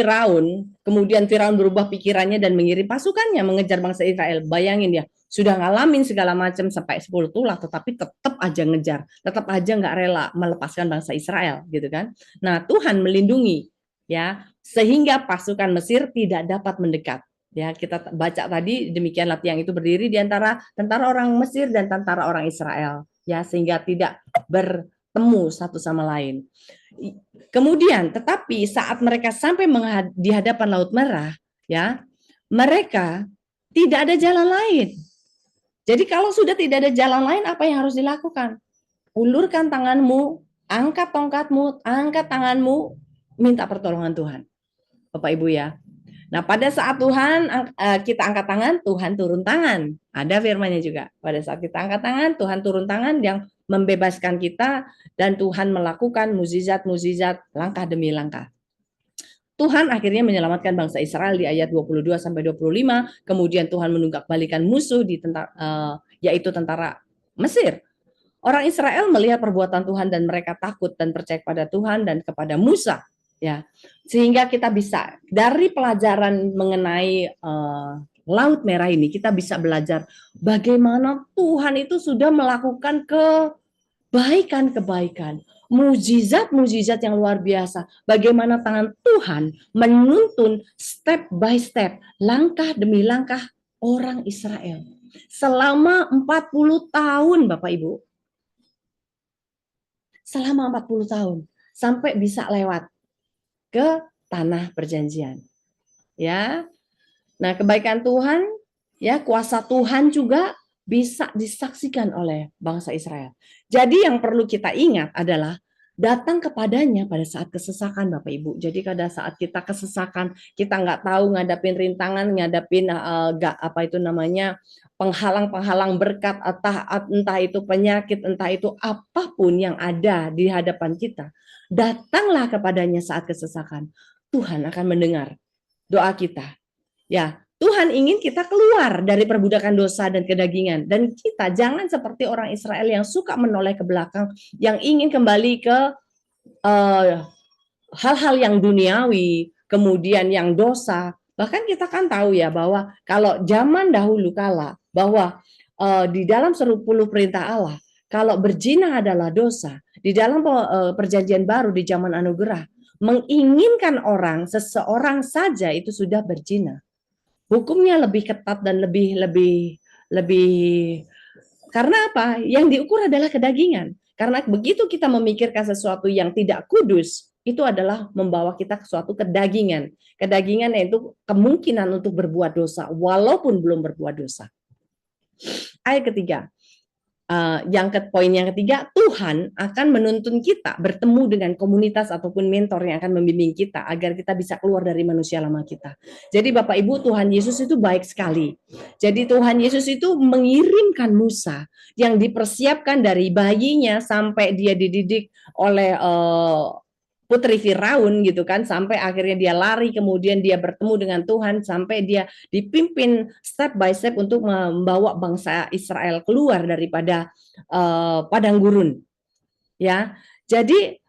kemudian Firaun berubah pikirannya dan mengirim pasukannya mengejar bangsa Israel. Bayangin ya, sudah ngalamin segala macam sampai 10 tulah, tetapi tetap aja ngejar, tetap aja nggak rela melepaskan bangsa Israel, gitu kan? Nah, Tuhan melindungi, ya, sehingga pasukan Mesir tidak dapat mendekat. Ya, kita baca tadi demikianlah tiang itu berdiri di antara tentara orang Mesir dan tentara orang Israel, ya, sehingga tidak bertemu satu sama lain. Kemudian, tetapi saat mereka sampai di hadapan Laut Merah, ya, mereka tidak ada jalan lain. Jadi kalau sudah tidak ada jalan lain, apa yang harus dilakukan? Ulurkan tanganmu, angkat tongkatmu, angkat tanganmu, minta pertolongan Tuhan. Bapak Ibu ya. Nah, pada saat kita angkat tangan, Tuhan turun tangan. Ada firman-Nya juga. Pada saat kita angkat tangan, Tuhan turun tangan yang membebaskan kita dan Tuhan melakukan mukjizat-mukjizat langkah demi langkah. Tuhan akhirnya menyelamatkan bangsa Israel di ayat 22 sampai 25, kemudian Tuhan menunggak-balikan musuh yaitu tentara Mesir. Orang Israel melihat perbuatan Tuhan dan mereka takut dan percaya kepada Tuhan dan kepada Musa, ya. Sehingga kita bisa dari pelajaran mengenai Laut Merah ini kita bisa belajar bagaimana Tuhan itu sudah melakukan kebaikan-kebaikan, mujizat-mujizat yang luar biasa. Bagaimana tangan Tuhan menuntun step by step, langkah demi langkah orang Israel. Selama 40 tahun Bapak Ibu. Selama 40 tahun. Sampai bisa lewat ke tanah perjanjian. Ya. Nah, kebaikan Tuhan, ya, kuasa Tuhan juga bisa disaksikan oleh bangsa Israel. Jadi yang perlu kita ingat adalah datang kepadanya pada saat kesesakan, Bapak Ibu. Jadi pada saat kita kesesakan, kita nggak tahu ngadapin rintangan, ngadapin penghalang-penghalang berkat, entah itu penyakit, entah itu apapun yang ada di hadapan kita. Datanglah kepadanya saat kesesakan. Tuhan akan mendengar doa kita. Ya, Tuhan ingin kita keluar dari perbudakan dosa dan kedagingan. Dan kita jangan seperti orang Israel yang suka menoleh ke belakang, yang ingin kembali ke hal-hal yang duniawi, kemudian yang dosa. Bahkan kita kan tahu ya bahwa kalau zaman dahulu kala, bahwa di dalam 10 perintah Allah, kalau berzina adalah dosa, di dalam perjanjian baru di zaman anugerah, menginginkan seseorang saja itu sudah berzina. Hukumnya lebih ketat dan lebih karena apa? Yang diukur adalah kedagingan. Karena begitu kita memikirkan sesuatu yang tidak kudus, itu adalah membawa kita ke suatu kedagingan. Kedagingan yaitu kemungkinan untuk berbuat dosa walaupun belum berbuat dosa. Ayat ketiga. Poin yang ketiga, Tuhan akan menuntun kita bertemu dengan komunitas ataupun mentor yang akan membimbing kita agar kita bisa keluar dari manusia lama kita. Jadi Bapak Ibu, Tuhan Yesus itu baik sekali. Jadi Tuhan Yesus itu mengirimkan Musa yang dipersiapkan dari bayinya sampai dia dididik oleh putri Firaun gitu kan, sampai akhirnya dia lari, kemudian dia bertemu dengan Tuhan, sampai dia dipimpin step by step untuk membawa bangsa Israel keluar daripada padang gurun. Ya, jadi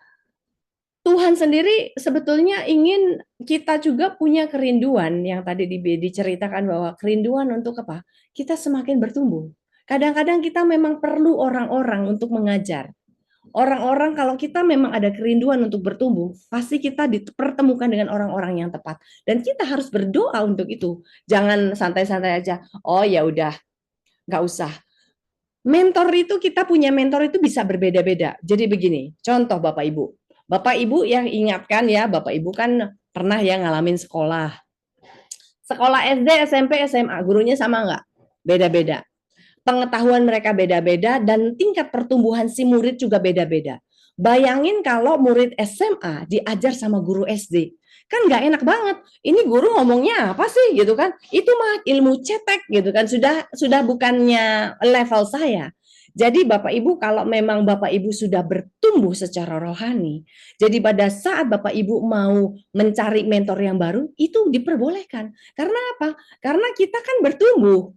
Tuhan sendiri sebetulnya ingin kita juga punya kerinduan yang tadi diceritakan, bahwa kerinduan untuk apa? Kita semakin bertumbuh. Kadang-kadang kita memang perlu orang-orang untuk mengajar. Orang-orang, kalau kita memang ada kerinduan untuk bertumbuh, pasti kita dipertemukan dengan orang-orang yang tepat. Dan kita harus berdoa untuk itu. Jangan santai-santai aja. Oh ya udah, nggak usah. Mentor itu, kita punya mentor itu bisa berbeda-beda. Jadi begini, contoh Bapak Ibu. Bapak Ibu yang ingatkan ya, Bapak Ibu kan pernah ya ngalamin sekolah. Sekolah SD, SMP, SMA, gurunya sama nggak? Beda-beda. Pengetahuan mereka beda-beda dan tingkat pertumbuhan si murid juga beda-beda. Bayangin kalau murid SMA diajar sama guru SD, kan nggak enak banget. Ini guru ngomongnya apa sih gitu kan? Itu mah ilmu cetek gitu kan, sudah bukannya level saya. Jadi Bapak Ibu, kalau memang Bapak Ibu sudah bertumbuh secara rohani, jadi pada saat Bapak Ibu mau mencari mentor yang baru, itu diperbolehkan. Karena apa? Karena kita kan bertumbuh.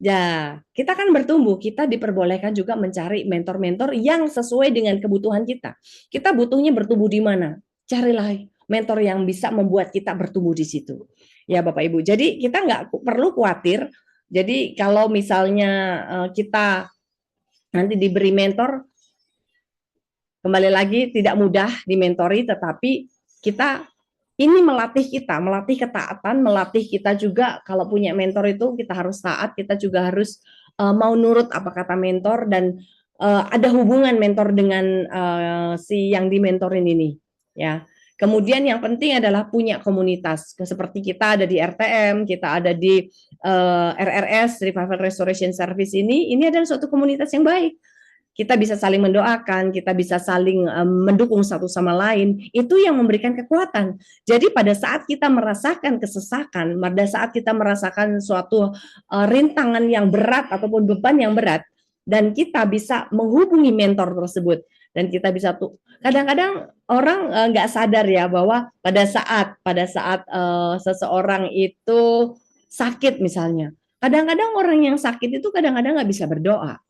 Ya, kita kan bertumbuh, kita diperbolehkan juga mencari mentor-mentor yang sesuai dengan kebutuhan kita. Kita butuhnya bertumbuh di mana? Carilah mentor yang bisa membuat kita bertumbuh di situ. Ya Bapak Ibu, jadi kita nggak perlu khawatir. Jadi kalau misalnya kita nanti diberi mentor, kembali lagi tidak mudah dimentori, tetapi kita ini melatih ketaatan, melatih kita juga kalau punya mentor itu kita harus taat, kita juga harus mau nurut apa kata mentor, dan ada hubungan mentor dengan si yang dimentorin ini, ya. Kemudian yang penting adalah punya komunitas, seperti kita ada di RTM, kita ada di RRS Revival Restoration Service ini adalah suatu komunitas yang baik. kita bisa saling mendoakan, kita bisa saling mendukung satu sama lain, itu yang memberikan kekuatan. Jadi pada saat kita merasakan kesesakan, pada saat kita merasakan suatu rintangan yang berat ataupun beban yang berat, dan kita bisa menghubungi mentor tersebut, dan kita bisa tuh, kadang-kadang orang nggak sadar ya bahwa pada saat seseorang itu sakit misalnya, kadang-kadang orang yang sakit itu kadang-kadang nggak bisa berdoa.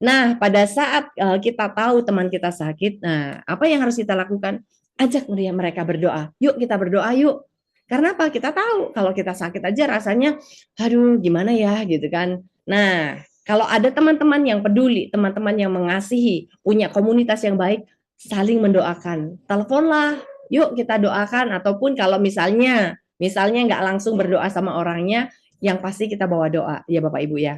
Nah, pada saat kita tahu teman kita sakit, nah apa yang harus kita lakukan? Ajak mereka berdoa. Yuk kita berdoa yuk. Karena apa? Kita tahu kalau kita sakit aja rasanya, aduh gimana ya gitu kan. Nah, kalau ada teman-teman yang peduli, teman-teman yang mengasihi, punya komunitas yang baik, saling mendoakan. Teleponlah, yuk kita doakan. Ataupun kalau misalnya nggak langsung berdoa sama orangnya, yang pasti kita bawa doa ya Bapak Ibu ya.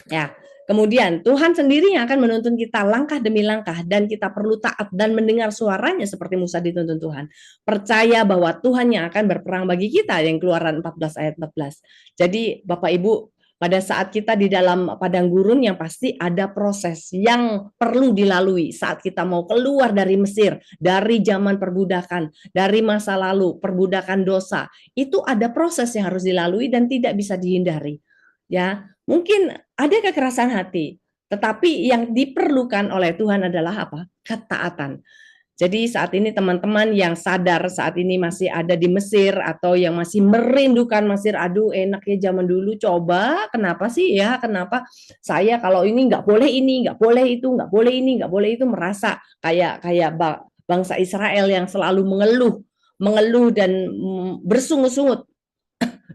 Ya, kemudian Tuhan sendiri yang akan menuntun kita langkah demi langkah, dan kita perlu taat dan mendengar suaranya seperti Musa dituntun Tuhan. Percaya bahwa Tuhan yang akan berperang bagi kita, yang Keluaran 14 ayat 14. Jadi Bapak Ibu, pada saat kita di dalam padang gurun yang pasti ada proses yang perlu dilalui saat kita mau keluar dari Mesir, dari zaman perbudakan, dari masa lalu, perbudakan dosa. Itu ada proses yang harus dilalui dan tidak bisa dihindari. Ya, mungkin ada kekerasan hati, tetapi yang diperlukan oleh Tuhan adalah apa? Ketaatan. Jadi saat ini teman-teman yang sadar saat ini masih ada di Mesir atau yang masih merindukan Mesir, aduh enak ya zaman dulu, coba kenapa sih ya, kenapa saya kalau ini nggak boleh ini, nggak boleh itu, nggak boleh ini, nggak boleh itu, merasa kayak kayak bangsa Israel yang selalu mengeluh dan bersungut-sungut,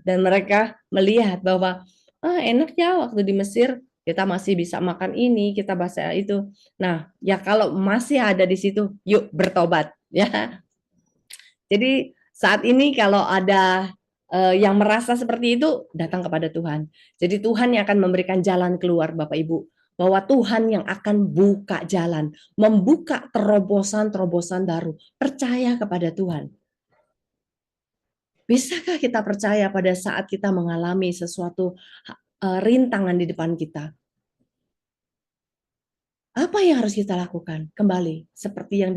dan mereka melihat bahwa enak ya waktu di Mesir kita masih bisa makan ini, kita bahasa itu. Nah, ya kalau masih ada di situ, yuk bertobat ya. Jadi saat ini kalau ada yang merasa seperti itu, datang kepada Tuhan. Jadi Tuhan yang akan memberikan jalan keluar Bapak Ibu. Bahwa Tuhan yang akan buka jalan, membuka terobosan-terobosan baru. Percaya kepada Tuhan. Bisakah kita percaya pada saat kita mengalami sesuatu rintangan di depan kita? Apa yang harus kita lakukan? Kembali seperti yang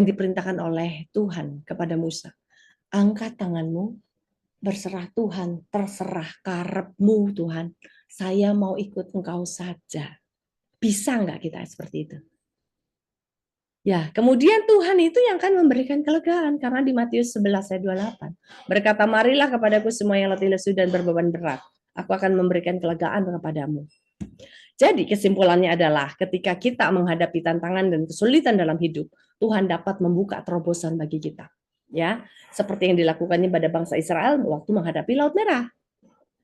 diperintahkan oleh Tuhan kepada Musa. Angkat tanganmu, berserah Tuhan, terserah karepmu Tuhan. Saya mau ikut engkau saja. Bisa nggak kita seperti itu? Ya, kemudian Tuhan itu yang akan memberikan kelegaan, karena di Matius 11 ayat 28 berkata, marilah kepadaku semua yang letih lesu dan berbeban berat, aku akan memberikan kelegaan kepadamu. Jadi kesimpulannya adalah ketika kita menghadapi tantangan dan kesulitan dalam hidup, Tuhan dapat membuka terobosan bagi kita. Ya, seperti yang dilakukannya pada bangsa Israel waktu menghadapi Laut Merah.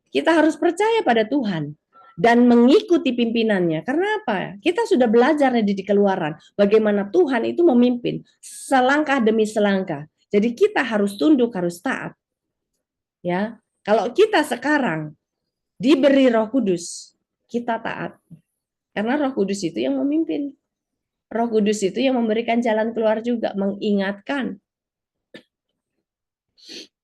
Kita harus percaya pada Tuhan dan mengikuti pimpinannya. Karena apa? Kita sudah belajar di Keluaran bagaimana Tuhan itu memimpin selangkah demi selangkah. Jadi kita harus tunduk, harus taat. Ya, kalau kita sekarang diberi Roh Kudus, kita taat. Karena Roh Kudus itu yang memimpin. Roh Kudus itu yang memberikan jalan keluar juga, mengingatkan.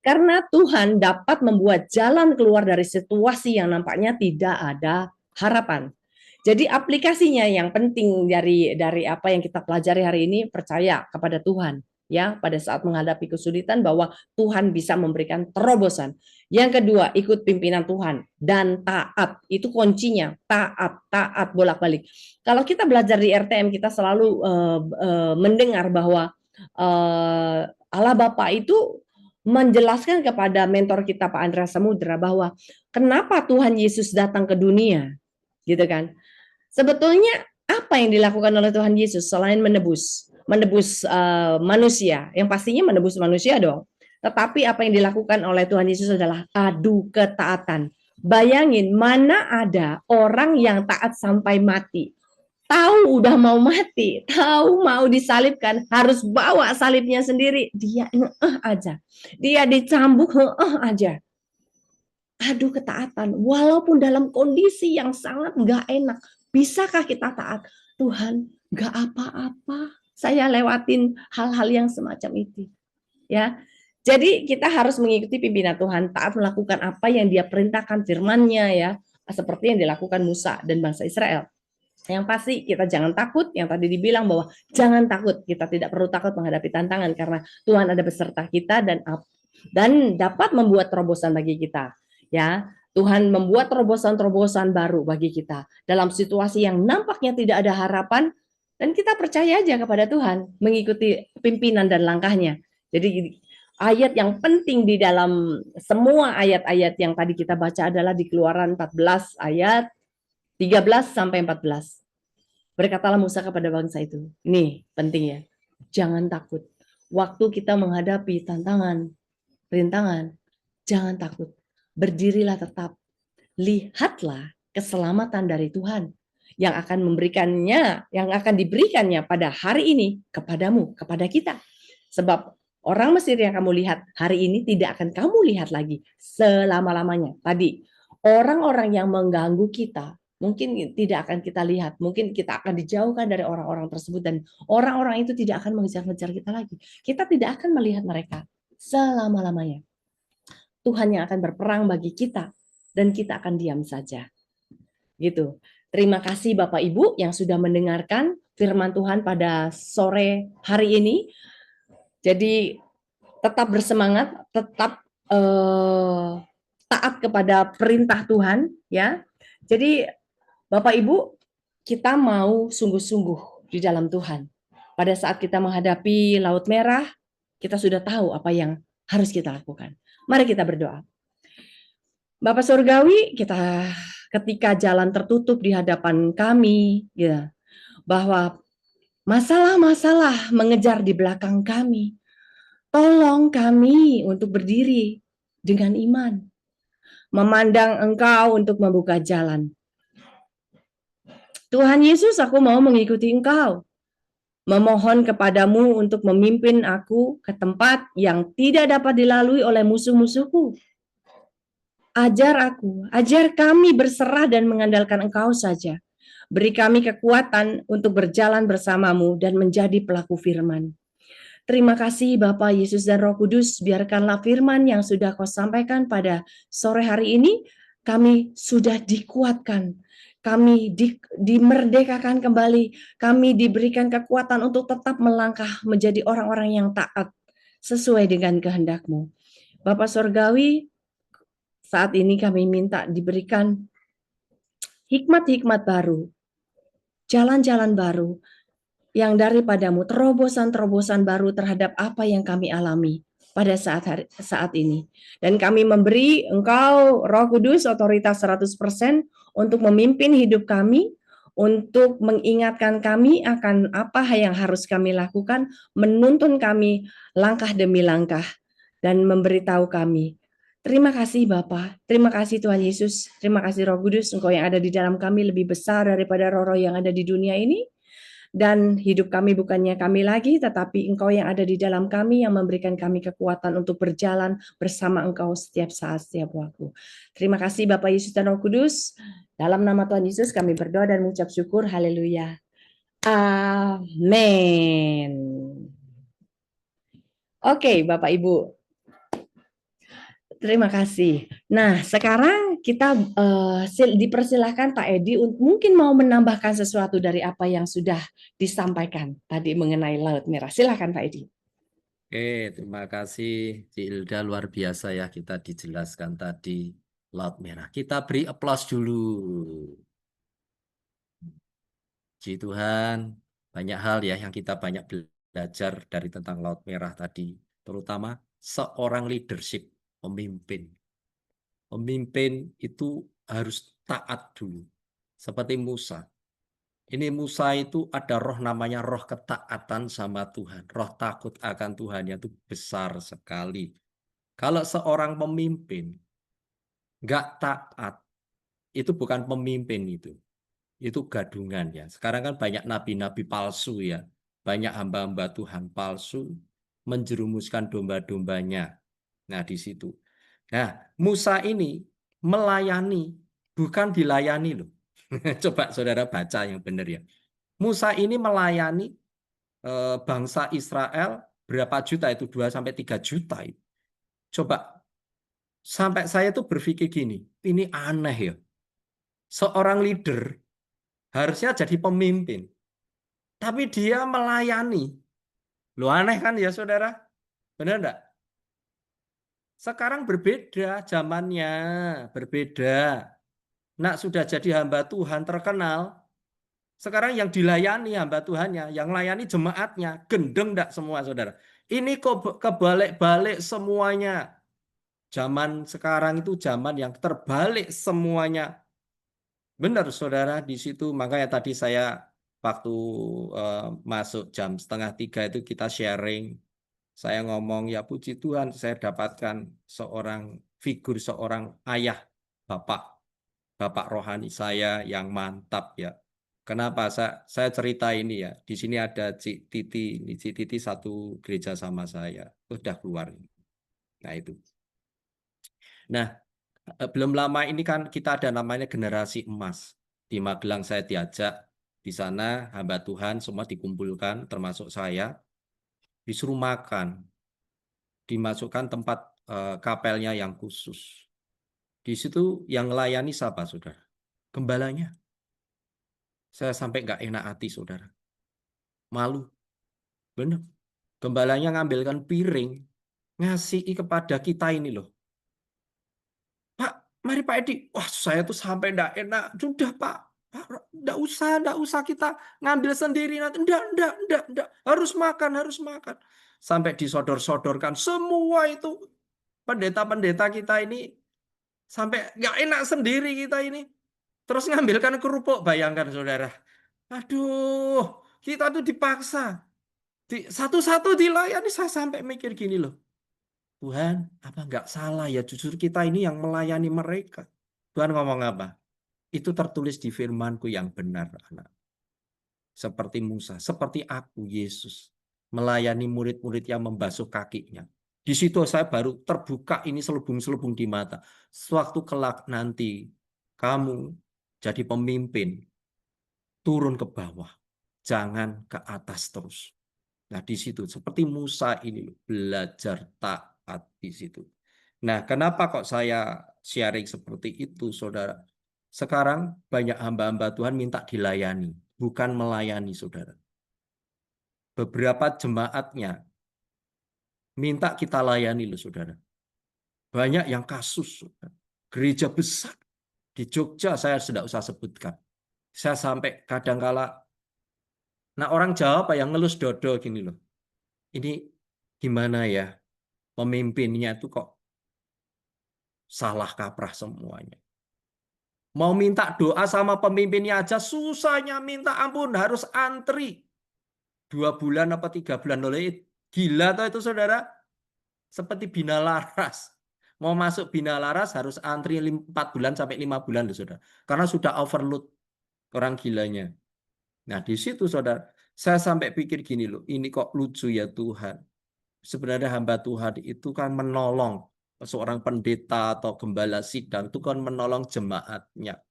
Karena Tuhan dapat membuat jalan keluar dari situasi yang nampaknya tidak ada harapan. Jadi aplikasinya yang penting dari apa yang kita pelajari hari ini, percaya kepada Tuhan. Ya, pada saat menghadapi kesulitan bahwa Tuhan bisa memberikan terobosan. Yang kedua, ikut pimpinan Tuhan dan taat. Itu kuncinya, taat bolak-balik. Kalau kita belajar di RTM, kita selalu mendengar bahwa Allah Bapa itu menjelaskan kepada mentor kita Pak Andreas Samudra bahwa kenapa Tuhan Yesus datang ke dunia, gitu kan? Sebetulnya apa yang dilakukan oleh Tuhan Yesus selain menebus manusia, yang pastinya menebus manusia dong. Tetapi apa yang dilakukan oleh Tuhan Yesus adalah adu ketaatan. Bayangin, mana ada orang yang taat sampai mati. Tahu udah mau mati, tahu mau disalibkan, harus bawa salibnya sendiri. Dia aja. Dia dicambuk aja. Adu ketaatan, walaupun dalam kondisi yang sangat nggak enak. Bisakah kita taat? Tuhan, nggak apa-apa. Saya lewatin hal-hal yang semacam itu. Ya, jadi kita harus mengikuti pimpinan Tuhan, taat melakukan apa yang Dia perintahkan, firman-Nya ya, seperti yang dilakukan Musa dan bangsa Israel. Yang pasti kita jangan takut, yang tadi dibilang bahwa jangan takut, kita tidak perlu takut menghadapi tantangan karena Tuhan ada beserta kita dan dapat membuat terobosan bagi kita. Ya, Tuhan membuat terobosan-terobosan baru bagi kita dalam situasi yang nampaknya tidak ada harapan dan kita percaya aja kepada Tuhan, mengikuti pimpinan dan langkahnya. Jadi ayat yang penting di dalam semua ayat-ayat yang tadi kita baca adalah di Keluaran 14 ayat 13 sampai 14. Berkatalah Musa kepada bangsa itu. Nih, penting ya. Jangan takut. Waktu kita menghadapi tantangan, rintangan, jangan takut. Berdirilah tetap. Lihatlah keselamatan dari Tuhan yang akan memberikannya, yang akan diberikannya pada hari ini kepadamu, kepada kita. Sebab orang Mesir yang kamu lihat hari ini tidak akan kamu lihat lagi selama-lamanya. Tadi, orang-orang yang mengganggu kita, mungkin tidak akan kita lihat, mungkin kita akan dijauhkan dari orang-orang tersebut dan orang-orang itu tidak akan mengejar-ngejar kita lagi. Kita tidak akan melihat mereka selama-lamanya. Tuhan yang akan berperang bagi kita dan kita akan diam saja. Gitu. Terima kasih Bapak Ibu yang sudah mendengarkan firman Tuhan pada sore hari ini. Jadi tetap bersemangat, tetap taat kepada perintah Tuhan ya. Jadi Bapak Ibu, kita mau sungguh-sungguh di dalam Tuhan. Pada saat kita menghadapi Laut Merah, kita sudah tahu apa yang harus kita lakukan. Mari kita berdoa. Bapak Surgawi, kita ketika jalan tertutup di hadapan kami, ya, bahwa masalah-masalah mengejar di belakang kami, tolong kami untuk berdiri dengan iman, memandang Engkau untuk membuka jalan. Tuhan Yesus, aku mau mengikuti Engkau, memohon kepadamu untuk memimpin aku ke tempat yang tidak dapat dilalui oleh musuh-musuhku. Ajar aku, ajar kami berserah dan mengandalkan Engkau saja. Beri kami kekuatan untuk berjalan bersamamu dan menjadi pelaku firman. Terima kasih Bapa Yesus dan Roh Kudus, biarkanlah firman yang sudah Kau sampaikan pada sore hari ini, kami sudah dikuatkan, kami dimerdekakan kembali, kami diberikan kekuatan untuk tetap melangkah menjadi orang-orang yang taat sesuai dengan kehendak-Mu. Bapak Sorgawi, saat ini kami minta diberikan hikmat-hikmat baru, jalan-jalan baru, yang daripadamu, terobosan-terobosan baru terhadap apa yang kami alami pada saat ini. Dan kami memberi Engkau, Roh Kudus, otoritas 100% untuk memimpin hidup kami, untuk mengingatkan kami akan apa yang harus kami lakukan, menuntun kami langkah demi langkah, dan memberitahu kami. Terima kasih Bapa, terima kasih Tuhan Yesus, terima kasih Roh Kudus, Engkau yang ada di dalam kami lebih besar daripada roh-roh yang ada di dunia ini. Dan hidup kami bukannya kami lagi, tetapi Engkau yang ada di dalam kami yang memberikan kami kekuatan untuk berjalan bersama Engkau setiap saat, setiap waktu. Terima kasih Bapak Yesus dan Roh Kudus. Dalam nama Tuhan Yesus kami berdoa dan mengucap syukur. Haleluya. Amin. Oke, Bapak Ibu. Terima kasih. Nah, sekarang kita dipersilahkan Pak Edi untuk mungkin mau menambahkan sesuatu dari apa yang sudah disampaikan tadi mengenai Laut Merah. Silakan Pak Edi. Oke, terima kasih Cilda, luar biasa ya kita dijelaskan tadi Laut Merah. Kita beri aplaus dulu. Puji Tuhan, banyak hal ya yang kita banyak belajar dari tentang Laut Merah tadi, terutama seorang leadership, pemimpin. Pemimpin itu harus taat dulu, seperti Musa. Ini Musa itu ada roh namanya roh ketaatan sama Tuhan. Roh takut akan Tuhan itu besar sekali. Kalau seorang pemimpin nggak taat, itu bukan pemimpin itu. Itu gadungan ya. Sekarang kan banyak nabi-nabi palsu ya. Banyak hamba-hamba Tuhan palsu menjerumuskan domba-dombanya. Nah, di situ. Nah, Musa ini melayani, bukan dilayani loh. Coba saudara baca yang benar ya. Musa ini melayani bangsa Israel berapa juta itu? 2 sampai 3 juta itu. Coba sampai saya tuh berpikir gini, ini aneh ya. Seorang leader harusnya jadi pemimpin. Tapi dia melayani. Lu aneh kan ya saudara? Benar enggak? Sekarang berbeda zamannya, berbeda. Nak sudah jadi hamba Tuhan terkenal, sekarang yang dilayani hamba Tuhannya, yang layani jemaatnya, gendeng enggak semua saudara? Ini kok kebalik-balik semuanya. Zaman sekarang itu zaman yang terbalik semuanya. Benar saudara, di situ makanya tadi saya waktu masuk jam 2:30 itu kita sharing. Saya ngomong ya puji Tuhan saya dapatkan seorang figur, seorang ayah, bapak, bapak rohani saya yang mantap ya. Kenapa saya cerita ini ya? Di sini ada Cik Titi, ini Cik Titi satu gereja sama saya, udah keluar. Nah itu. Nah, belum lama ini kan kita ada namanya generasi emas. Di Magelang saya diajak, di sana hamba Tuhan semua dikumpulkan, termasuk saya, disuruh makan, dimasukkan tempat kapelnya yang khusus. Di situ yang melayani siapa, saudara? Gembalanya. Saya sampai nggak enak hati, saudara. Malu, bener. Gembalanya ngambilkan piring, ngasih kepada kita ini loh. Pak, mari Pak Edi. Wah, saya tuh sampai enggak enak. Sudah, Pak. Pak, enggak usah kita ngambil sendiri nanti. Enggak. Harus makan, harus makan. Sampai disodor-sodorkan semua itu pendeta-pendeta kita ini sampai enggak enak sendiri kita ini. Terus ngambilkan kerupuk, bayangkan Saudara. Aduh, kita tuh dipaksa. Satu-satu dilayani, saya sampai mikir gini loh. Tuhan, apa enggak salah ya jujur kita ini yang melayani mereka. Tuhan ngomong apa? Itu tertulis di firman-Ku yang benar, anak. Seperti Musa, seperti aku, Yesus, melayani murid-murid yang membasuh kakinya. Di situ saya baru terbuka ini selubung-selubung di mata. Sewaktu kelak nanti kamu jadi pemimpin, turun ke bawah, jangan ke atas terus. Nah, di situ seperti Musa ini belajar taat di situ. Nah, kenapa kok saya sharing seperti itu, Saudara? Sekarang banyak hamba-hamba Tuhan minta dilayani, bukan melayani, Saudara. Beberapa jemaatnya minta kita layani loh, Saudara. Banyak yang kasus, Saudara. Gereja besar di Jogja saya tidak usah sebutkan. Saya sampai kadangkala, nah orang Jawa apa yang ngelus dodo gini loh. Ini gimana ya? Pemimpinnya itu kok salah kaprah semuanya. Mau minta doa sama pemimpinnya aja susahnya minta ampun, harus antri 2 bulan apa 3 bulan oleh gila tuh itu saudara, seperti bina laras. Mau masuk bina laras harus antri 4 bulan sampai 5 bulan loh saudara, karena sudah overload orang gilanya. Nah di situ saudara, saya sampai pikir gini loh, ini kok lucu ya Tuhan. Sebenarnya hamba Tuhan itu kan menolong seorang pendeta atau gembala sidang itu kan menolong jemaatnya.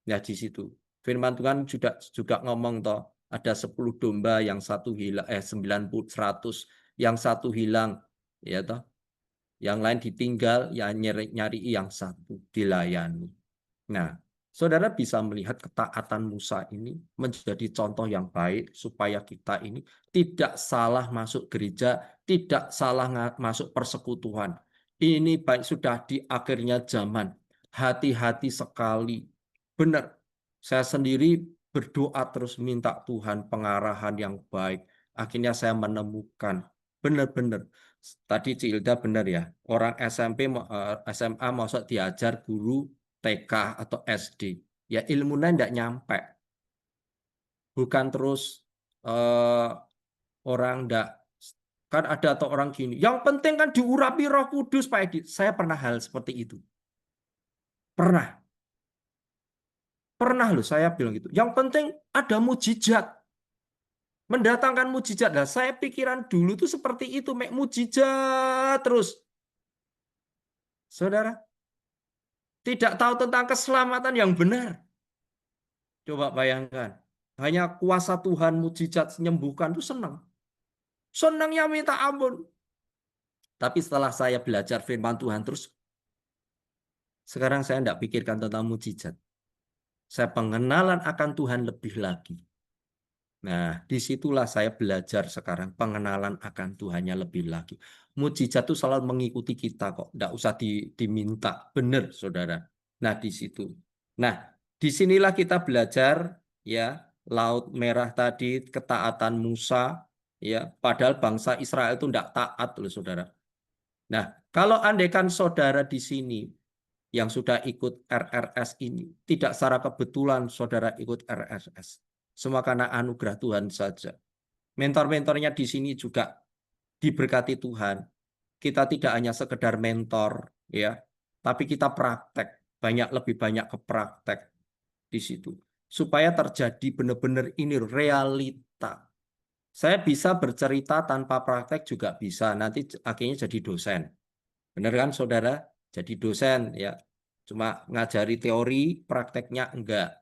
Ya di situ. Firman Tuhan juga ngomong toh, ada 10 domba yang satu hilang 90 100 yang satu hilang ya toh. Yang lain ditinggal ya nyari yang satu dilayani. Nah, Saudara bisa melihat ketaatan Musa ini menjadi contoh yang baik supaya kita ini tidak salah masuk gereja, tidak salah masuk persekutuan. Ini baik sudah di akhirnya zaman. Hati-hati sekali. Benar. Saya sendiri berdoa terus minta Tuhan pengarahan yang baik. Akhirnya saya menemukan benar-benar. Tadi Cilda benar ya. Orang SMP SMA masuk diajar guru TK atau SD, ya ilmunya tidak nyampe. Bukan terus orang tidak, kan ada atau orang gini, yang penting kan diurapi Roh Kudus Pak Edi. Saya pernah hal seperti itu. Pernah loh saya bilang gitu. Yang penting ada mujizat. Mendatangkan mujizat. Nah, saya pikiran dulu tuh seperti itu, mujizat terus. Saudara, tidak tahu tentang keselamatan yang benar. Coba bayangkan. Hanya kuasa Tuhan, mujizat, menyembuhkan itu senang. Senangnya minta ampun. Tapi setelah saya belajar firman Tuhan terus, sekarang saya tidak pikirkan tentang mujizat. Saya pengenalan akan Tuhan lebih lagi. Nah, disitulah saya belajar sekarang pengenalan akan Tuhannya lebih lagi. Mujizat itu selalu mengikuti kita kok, tidak usah diminta, benar, saudara. Nah, di situ. Nah, disinilah kita belajar ya Laut Merah tadi, ketaatan Musa, ya. Padahal bangsa Israel itu tidak taat, loh, saudara. Nah, kalau andaikan saudara di sini yang sudah ikut RRS ini, tidak secara kebetulan saudara ikut RRS. Semua karena anugerah Tuhan saja. Mentor-mentornya di sini juga diberkati Tuhan. Kita tidak hanya sekedar mentor, ya, tapi kita praktek, lebih banyak ke praktek di situ. Supaya terjadi benar-benar ini realita. Saya bisa bercerita tanpa praktek juga bisa. Nanti akhirnya jadi dosen. Benar kan, saudara? Jadi dosen, ya. Cuma ngajari teori, prakteknya enggak.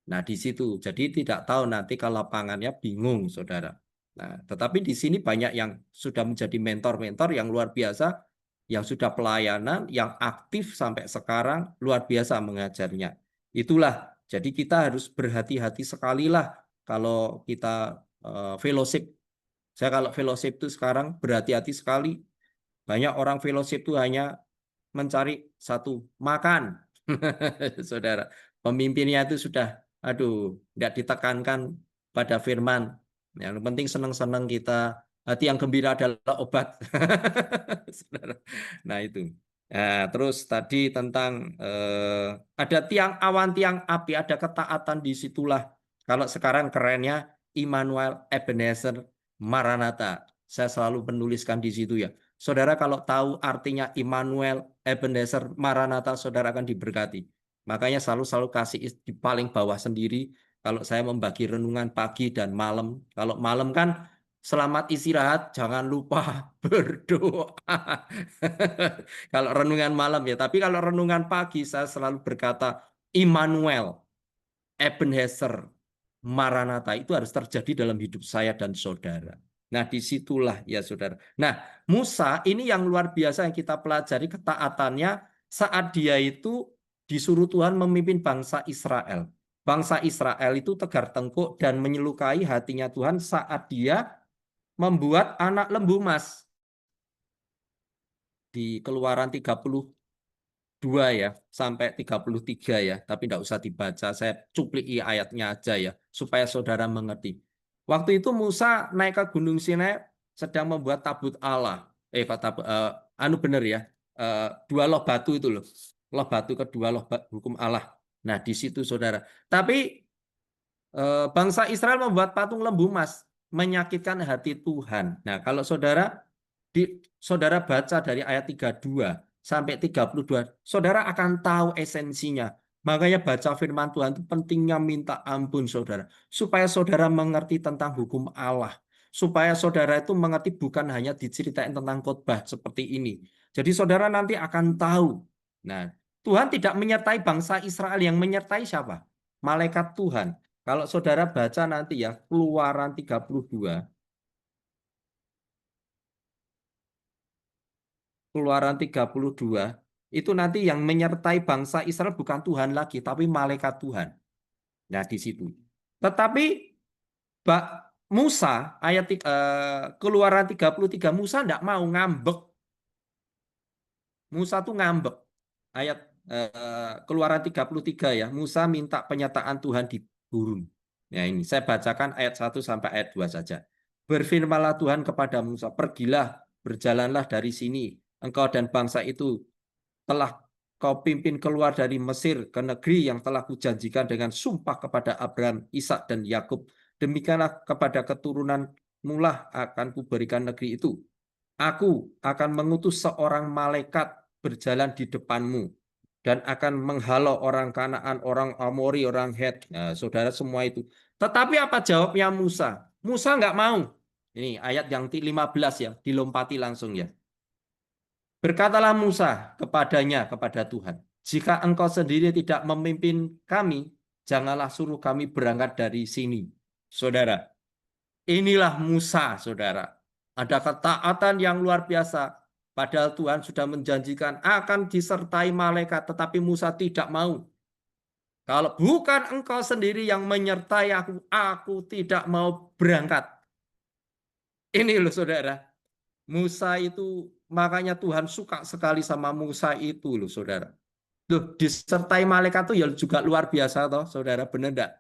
Nah, di situ. Jadi tidak tahu nanti kalau lapangannya bingung, saudara. Nah, tetapi di sini banyak yang sudah menjadi mentor-mentor yang luar biasa, yang sudah pelayanan, yang aktif sampai sekarang, luar biasa mengajarnya. Itulah, jadi kita harus berhati-hati sekali lah kalau kita fellowship. Saya kalau fellowship itu sekarang berhati-hati sekali. Banyak orang fellowship itu hanya mencari satu, makan. Saudara, pemimpinnya itu sudah, aduh, tidak ditekankan pada firman. Yang penting senang-senang kita, hati yang gembira adalah obat. Saudara. Nah itu. Nah, terus tadi tentang ada tiang awan, tiang api, ada ketaatan di situlah. Kalau sekarang kerennya Immanuel Ebenezer Maranatha. Saya selalu menuliskan di situ ya. Saudara kalau tahu artinya Immanuel Ebenezer Maranatha, saudara akan diberkati. Makanya selalu kasih di paling bawah sendiri kalau saya membagi renungan pagi dan malam. Kalau malam kan selamat istirahat, jangan lupa berdoa. Kalau renungan malam ya, tapi kalau renungan pagi saya selalu berkata Immanuel Ebenezer Maranatha itu harus terjadi dalam hidup saya dan saudara. Nah, disitulah ya saudara. Nah, Musa ini yang luar biasa yang kita pelajari ketaatannya saat dia itu disuruh Tuhan memimpin bangsa Israel. Bangsa Israel itu tegar tengkuk dan menyelukai hatinya Tuhan saat dia membuat anak lembu emas. Di Keluaran 32 ya sampai 33 ya, tapi tidak usah dibaca, saya cupliki ayatnya aja ya supaya saudara mengerti. Waktu itu Musa naik ke Gunung Sinai sedang membuat tabut Allah. Anu bener ya, dua loh batu itu loh. Loh batu kedua loh hukum Allah. Nah, di situ saudara. Tapi bangsa Israel membuat patung lembu emas menyakitkan hati Tuhan. Nah, kalau saudara baca dari ayat 32 sampai 32, saudara akan tahu esensinya. Makanya baca firman Tuhan itu pentingnya minta ampun saudara. Supaya saudara mengerti tentang hukum Allah. Supaya saudara itu mengerti bukan hanya diceritain tentang khotbah seperti ini. Jadi saudara nanti akan tahu. Nah, Tuhan tidak menyertai bangsa Israel, yang menyertai siapa? Malaikat Tuhan. Kalau saudara baca nanti ya, Keluaran 32. Keluaran 32 itu nanti yang menyertai bangsa Israel bukan Tuhan lagi, tapi malaikat Tuhan. Nah, di situ. Tetapi Musa, Keluaran 33, Musa tidak mau, ngambek. Musa tuh ngambek. Ayat Keluaran 33 ya, Musa minta penyertaan Tuhan di gurun. Ya ini, saya bacakan ayat 1 sampai ayat 2 saja. Berfirmanlah Tuhan kepada Musa, pergilah, berjalanlah dari sini, engkau dan bangsa itu telah kau pimpin keluar dari Mesir ke negeri yang telah kujanjikan dengan sumpah kepada Abraham, Ishak dan Yakub. Demikianlah kepada keturunanmu lah akan kuberikan negeri itu. Aku akan mengutus seorang malaikat berjalan di depanmu dan akan menghalau orang Kanaan, orang Amori, orang Het. Nah, saudara semua itu. Tetapi apa jawabnya Musa? Musa nggak mau. Ini ayat yang 15 ya, dilompati langsung ya. Berkatalah Musa kepadanya, kepada Tuhan, jika engkau sendiri tidak memimpin kami, janganlah suruh kami berangkat dari sini. Saudara, inilah Musa, saudara. Ada ketaatan yang luar biasa. Padahal Tuhan sudah menjanjikan akan disertai malaikat, tetapi Musa tidak mau. Kalau bukan engkau sendiri yang menyertai aku tidak mau berangkat. Ini loh saudara. Musa itu, makanya Tuhan suka sekali sama Musa itu loh saudara. Loh, disertai malaikat itu ya juga luar biasa toh saudara, benar enggak?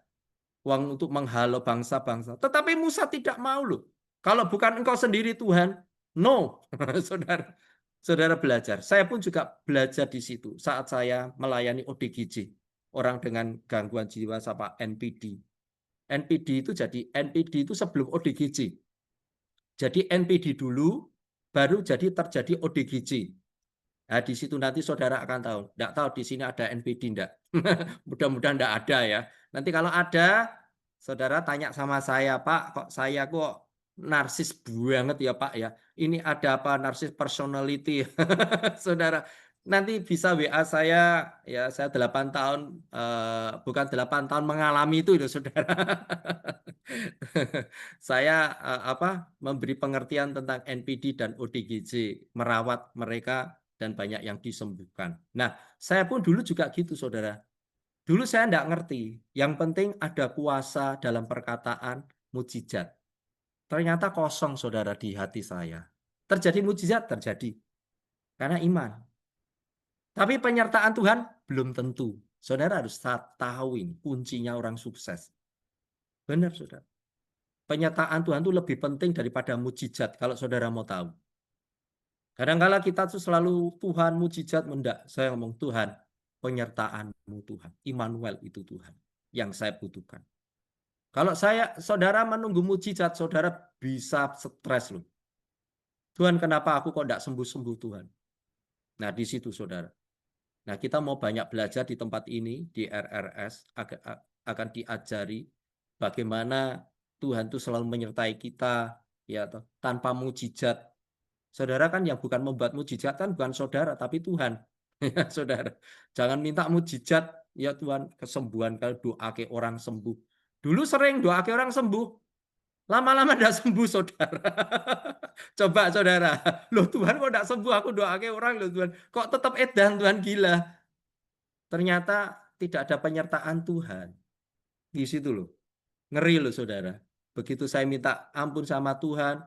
Uang untuk menghalau bangsa-bangsa. Tetapi Musa tidak mau loh. Kalau bukan engkau sendiri Tuhan, no. Saudara, saudara belajar. Saya pun juga belajar di situ saat saya melayani ODGJ. Orang dengan gangguan jiwa sama NPD. NPD itu jadi NPD itu sebelum ODGJ. Jadi NPD dulu, baru jadi terjadi ODGJ. Nah, di situ nanti saudara akan tahu. Tidak tahu di sini ada NPD enggak. Mudah-mudahan enggak ada ya. Nanti kalau ada, saudara tanya sama saya, Pak, kok saya kok narsis banget ya Pak ya. Ini ada apa narsis personality. Saudara, nanti bisa WA saya, ya saya 8 tahun, bukan 8 tahun mengalami itu saudara. Saya memberi pengertian tentang NPD dan ODGJ, merawat mereka dan banyak yang disembuhkan. Nah, saya pun dulu juga gitu, saudara. Dulu saya enggak ngerti. Yang penting ada kuasa dalam perkataan, mujizat. Ternyata kosong, saudara, di hati saya. Terjadi mujizat, terjadi. Karena iman. Tapi penyertaan Tuhan belum tentu. Saudara harus tahuin kuncinya orang sukses. Benar, saudara. Penyertaan Tuhan itu lebih penting daripada mujizat, kalau saudara mau tahu. Kadang-kala kita tuh selalu Tuhan mujizat, mendak. Saya ngomong Tuhan, penyertaan-Mu Tuhan. Immanuel itu Tuhan yang saya butuhkan. Kalau saudara menunggu mujizat, saudara bisa stres loh. Tuhan, kenapa aku kok enggak sembuh-sembuh Tuhan? Nah, di situ saudara. Nah, kita mau banyak belajar di tempat ini, di RRS, akan diajari bagaimana Tuhan itu selalu menyertai kita, ya, tanpa mujizat. Saudara kan yang bukan membuat mujizat kan bukan saudara, tapi Tuhan. Saudara, jangan minta mujizat, ya Tuhan, kesembuhan kalau doa ke orang sembuh. Dulu sering doa ke orang sembuh, lama-lama tidak sembuh, saudara. Coba saudara, loh Tuhan kok tidak sembuh, aku doa ke orang, loh Tuhan, kok tetap edan, Tuhan gila. Ternyata tidak ada penyertaan Tuhan. Di situ loh, ngeri loh saudara. Begitu saya minta ampun sama Tuhan,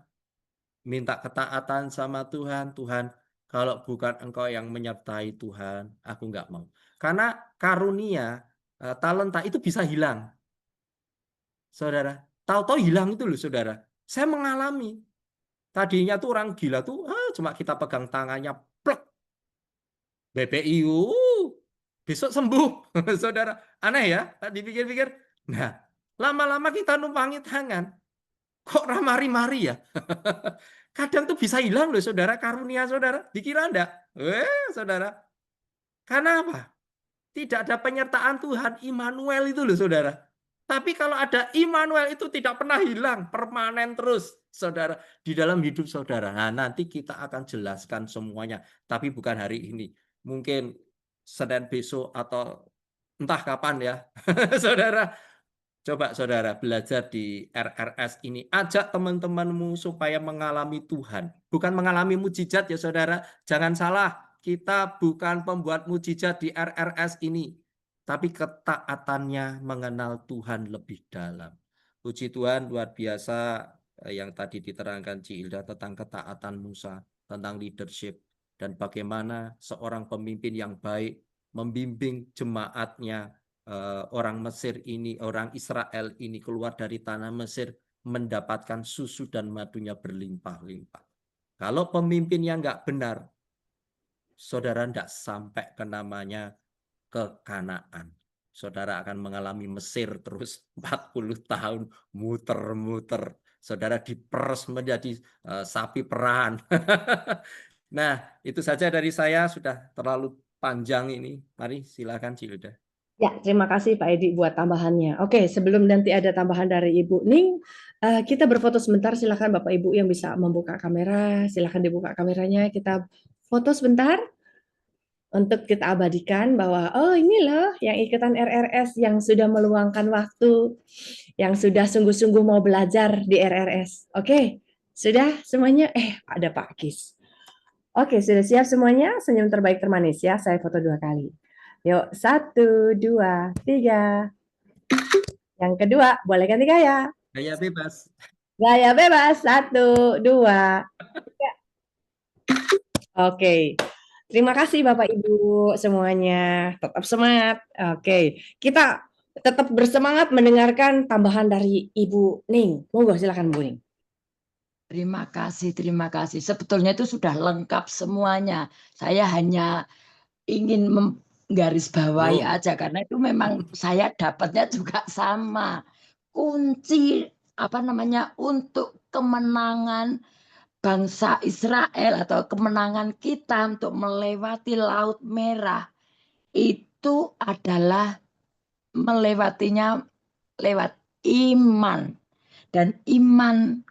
minta ketaatan sama Tuhan, Tuhan, kalau bukan Engkau yang menyertai Tuhan, aku nggak mau. Karena karunia, talenta itu bisa hilang. Saudara, tahu-tahu hilang itu loh saudara. Saya mengalami. Tadinya tuh orang gila tuh, cuma kita pegang tangannya, plek, BPI, besok sembuh. Saudara, aneh ya, dipikir-pikir. Nah, lama-lama kita numpangi tangan. Kok ramari-mari ya? Kadang tuh bisa hilang loh saudara, karunia saudara. Dikira enggak? Saudara. Karena apa? Tidak ada penyertaan Tuhan, Immanuel itu loh saudara. Tapi kalau ada Immanuel itu tidak pernah hilang, permanen terus saudara di dalam hidup saudara. Nah, nanti kita akan jelaskan semuanya, tapi bukan hari ini. Mungkin Senin besok atau entah kapan ya. Saudara, coba saudara belajar di RRS ini. Ajak teman-temanmu supaya mengalami Tuhan. Bukan mengalami mujizat ya saudara. Jangan salah, kita bukan pembuat mujizat di RRS ini. Tapi ketaatannya mengenal Tuhan lebih dalam. Puji Tuhan, luar biasa yang tadi diterangkan Ci Ilda tentang ketaatan Musa, tentang leadership, dan bagaimana seorang pemimpin yang baik membimbing jemaatnya, orang Mesir ini, orang Israel ini keluar dari tanah Mesir mendapatkan susu dan madunya berlimpah-limpah. Kalau pemimpin yang nggak benar, saudara nggak sampai ke namanya ke Kanaan. Saudara akan mengalami Mesir terus 40 tahun muter-muter. Saudara diperes menjadi sapi perahan. Nah, itu saja dari saya, sudah terlalu panjang ini. Mari silakan Cilda. Ya, terima kasih Pak Edi buat tambahannya. Oke, sebelum nanti ada tambahan dari Ibu Ning, kita berfoto sebentar. Silakan Bapak Ibu yang bisa membuka kamera, silakan dibuka kameranya. Kita foto sebentar untuk kita abadikan bahwa oh ini loh yang ikutan RRS yang sudah meluangkan waktu, yang sudah sungguh-sungguh mau belajar di RRS. Oke, sudah semuanya? Ada Pak Kis. Oke, sudah siap semuanya? Senyum terbaik termanis ya, saya foto 2 kali. Yuk, 1, 2, 3. Yang kedua, boleh ganti gaya. Gaya bebas. Gaya bebas, 1, 2. Oke, terima kasih Bapak Ibu semuanya. Tetap semangat. Oke, kita tetap bersemangat mendengarkan tambahan dari Ibu Ning. Monggo silakan Bu Ning. Terima kasih, terima kasih. Sebetulnya itu sudah lengkap semuanya. Saya hanya ingin menggarisbawahi Belum. aja karena itu memang saya dapatnya juga sama. Kunci apa namanya untuk kemenangan bangsa Israel atau kemenangan kita untuk melewati Laut Merah itu adalah melewatinya lewat iman. Dan iman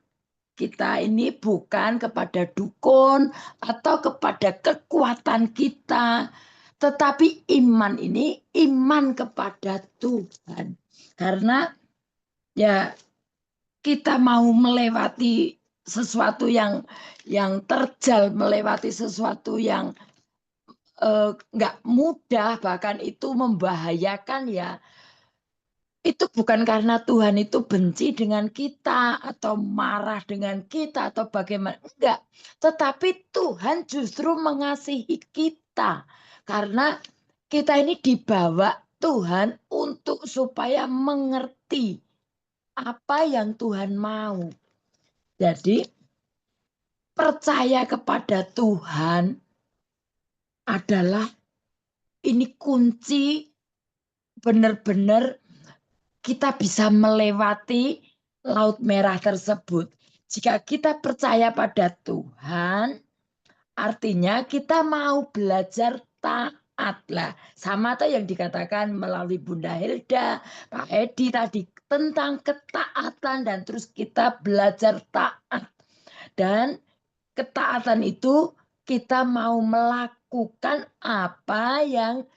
kita ini bukan kepada dukun atau kepada kekuatan kita, tetapi iman ini iman kepada Tuhan. Karena ya kita mau melewati sesuatu yang terjal, melewati sesuatu yang nggak mudah, bahkan itu membahayakan ya. Itu bukan karena Tuhan itu benci dengan kita atau marah dengan kita atau bagaimana. Enggak. Tetapi Tuhan justru mengasihi kita. Karena kita ini dibawa Tuhan untuk supaya mengerti apa yang Tuhan mau. Jadi percaya kepada Tuhan adalah ini kunci benar-benar kita bisa melewati Laut Merah tersebut. Jika kita percaya pada Tuhan, artinya kita mau belajar taat lah. Sama tuh yang dikatakan melalui Bunda Hilda, Pak Edi tadi tentang ketaatan dan terus kita belajar taat. Dan ketaatan itu kita mau melakukan apa yang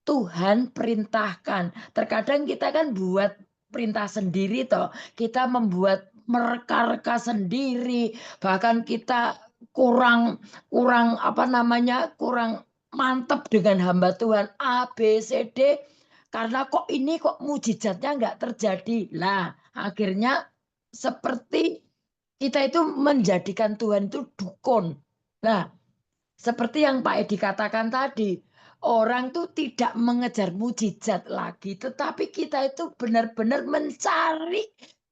Tuhan perintahkan. Terkadang kita kan buat perintah sendiri toh. Kita membuat mereka-reka sendiri, bahkan kita kurang apa namanya? Kurang mantap dengan hamba Tuhan A B C D karena kok ini kok mujizatnya nggak terjadi. Lah, akhirnya seperti kita itu menjadikan Tuhan itu dukun. Nah, seperti yang Pak Edi katakan tadi, orang tuh tidak mengejar mujizat lagi, tetapi kita itu benar-benar mencari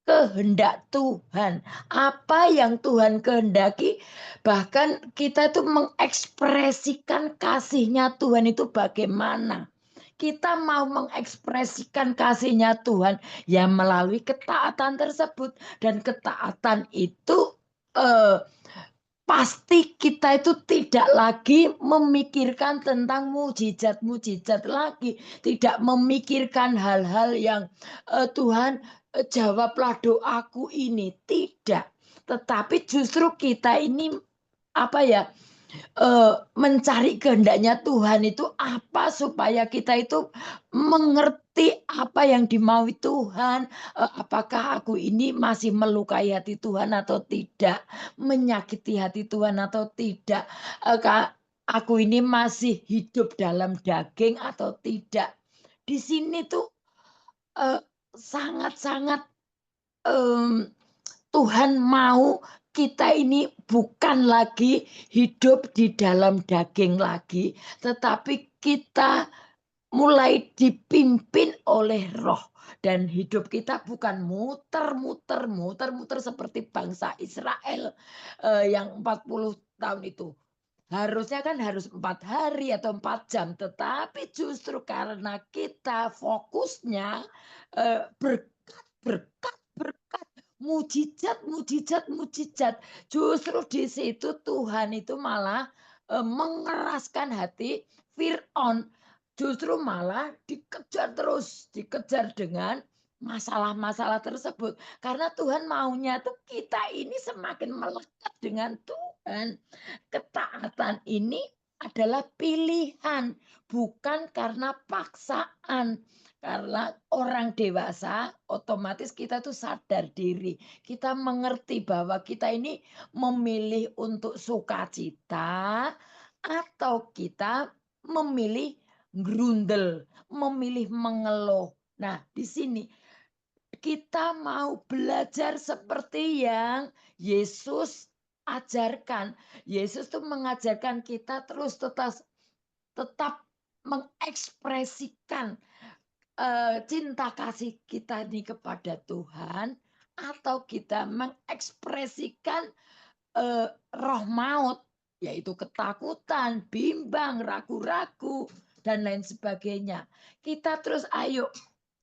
kehendak Tuhan. Apa yang Tuhan kehendaki, bahkan kita itu mengekspresikan kasihnya Tuhan itu bagaimana. Kita mau mengekspresikan kasihnya Tuhan ya melalui ketaatan tersebut. Dan ketaatan itu pasti kita itu tidak lagi memikirkan tentang mujizat-mujizat lagi, tidak memikirkan hal-hal yang Tuhan jawablah doaku ini, tidak. Tetapi justru kita ini apa ya? Mencari kehendaknya Tuhan itu apa supaya kita itu mengerti apa yang dimaui Tuhan, apakah aku ini masih melukai hati Tuhan atau tidak, menyakiti hati Tuhan atau tidak, aku ini masih hidup dalam daging atau tidak. Di sini tuh sangat-sangat Tuhan mau kita ini bukan lagi hidup di dalam daging lagi, tetapi kita mulai dipimpin oleh roh. Dan hidup kita bukan muter-muter seperti bangsa Israel yang 40 tahun itu. Harusnya kan harus 4 hari atau 4 jam, tetapi justru karena kita fokusnya berkat, berkat, berkat, mujizat. Justru di situ Tuhan itu malah mengeraskan hati Fir'aun. Justru malah dikejar terus, dikejar dengan masalah-masalah tersebut. Karena Tuhan maunya tuh kita ini semakin melekat dengan Tuhan. Ketaatan ini adalah pilihan, bukan karena paksaan. Karena orang dewasa, otomatis kita tuh sadar diri. Kita mengerti bahwa kita ini memilih untuk sukacita atau kita memilih grundel, memilih mengeluh. Nah, di sini kita mau belajar seperti yang Yesus ajarkan. Yesus tuh mengajarkan kita terus tetap mengekspresikan cinta kasih kita nih kepada Tuhan, atau kita mengekspresikan roh maut, yaitu ketakutan, bimbang, ragu-ragu, dan lain sebagainya. Kita terus ayo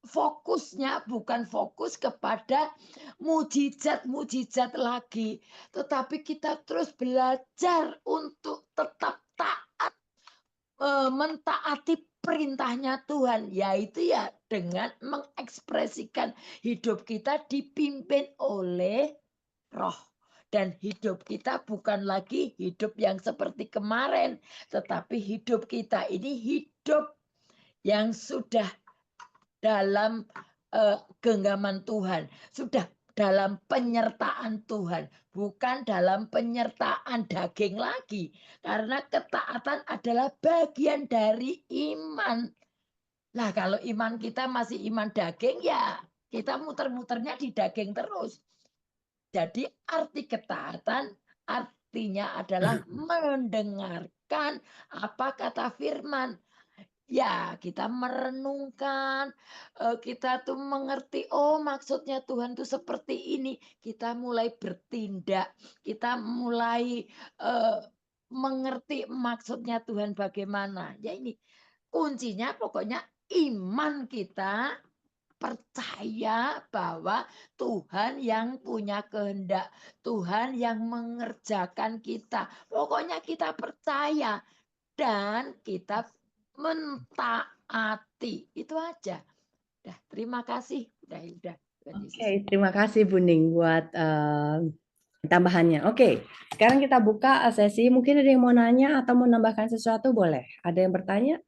fokusnya bukan fokus kepada mujizat-mujizat lagi, tetapi kita terus belajar untuk tetap taat, mentaati perintahnya Tuhan, yaitu ya dengan mengekspresikan hidup kita dipimpin oleh roh. Dan hidup kita bukan lagi hidup yang seperti kemarin, tetapi hidup kita ini hidup yang sudah dalam genggaman Tuhan, sudah dalam penyertaan Tuhan, bukan dalam penyertaan daging lagi. Karena ketaatan adalah bagian dari iman. Lah kalau iman kita masih iman daging, ya kita muter-muternya di daging terus. Jadi arti ketaatan artinya adalah mendengarkan apa kata firman. Ya, kita merenungkan, kita tuh mengerti, oh maksudnya Tuhan tuh seperti ini. Kita mulai bertindak, kita mulai mengerti maksudnya Tuhan bagaimana. Ya ini kuncinya pokoknya iman kita percaya bahwa Tuhan yang punya kehendak, Tuhan yang mengerjakan kita. Pokoknya kita percaya dan kita mentaati. Itu aja. Udah, terima kasih. Udah. Tuhan Yesus. Oke, terima kasih Bu Ning buat tambahannya. Oke, sekarang kita buka sesi. Mungkin ada yang mau nanya atau mau nambahkan sesuatu, boleh. Ada yang bertanya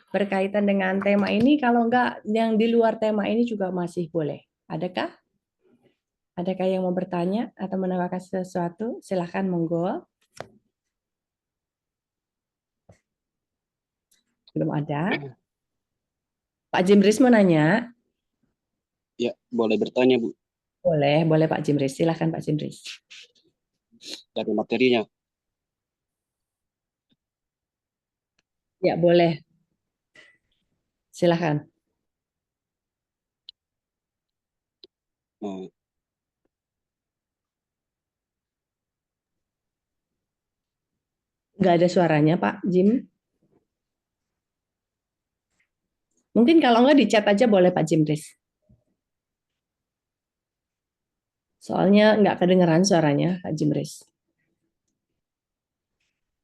berkaitan dengan tema ini? Kalau enggak, yang di luar tema ini juga masih boleh. Adakah? Adakah yang mau bertanya atau menambahkan sesuatu? Silahkan, monggo. Belum ada. Pak Jimris mau nanya? Ya, boleh bertanya, Bu, Boleh Pak Jimris. Silahkan Pak Jimris. dari materinya. Ya, boleh. Silahkan. Nah, Nggak ada suaranya, Pak Jim. Mungkin kalau nggak di chat aja boleh, Pak Jimris. Soalnya nggak kedengeran suaranya, Pak Jimris.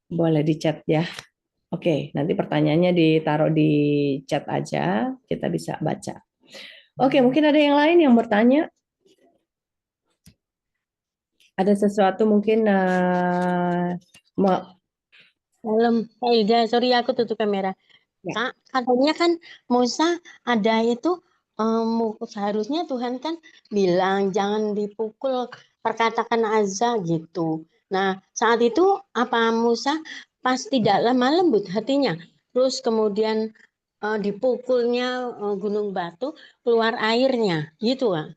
Boleh di chat ya. Oke, nanti pertanyaannya ditaruh di chat aja, kita bisa baca. Oke, mungkin ada yang lain yang bertanya? Ada sesuatu mungkin mau Malam, Kak Ida, sorry aku tutup kamera. Ya. Kak, katanya kan Musa ada itu seharusnya Tuhan kan bilang jangan dipukul, perkatakan aza gitu. Nah, saat itu apa Musa pas tidak lemah lembut hatinya, terus kemudian dipukulnya gunung batu keluar airnya, gitu Kak?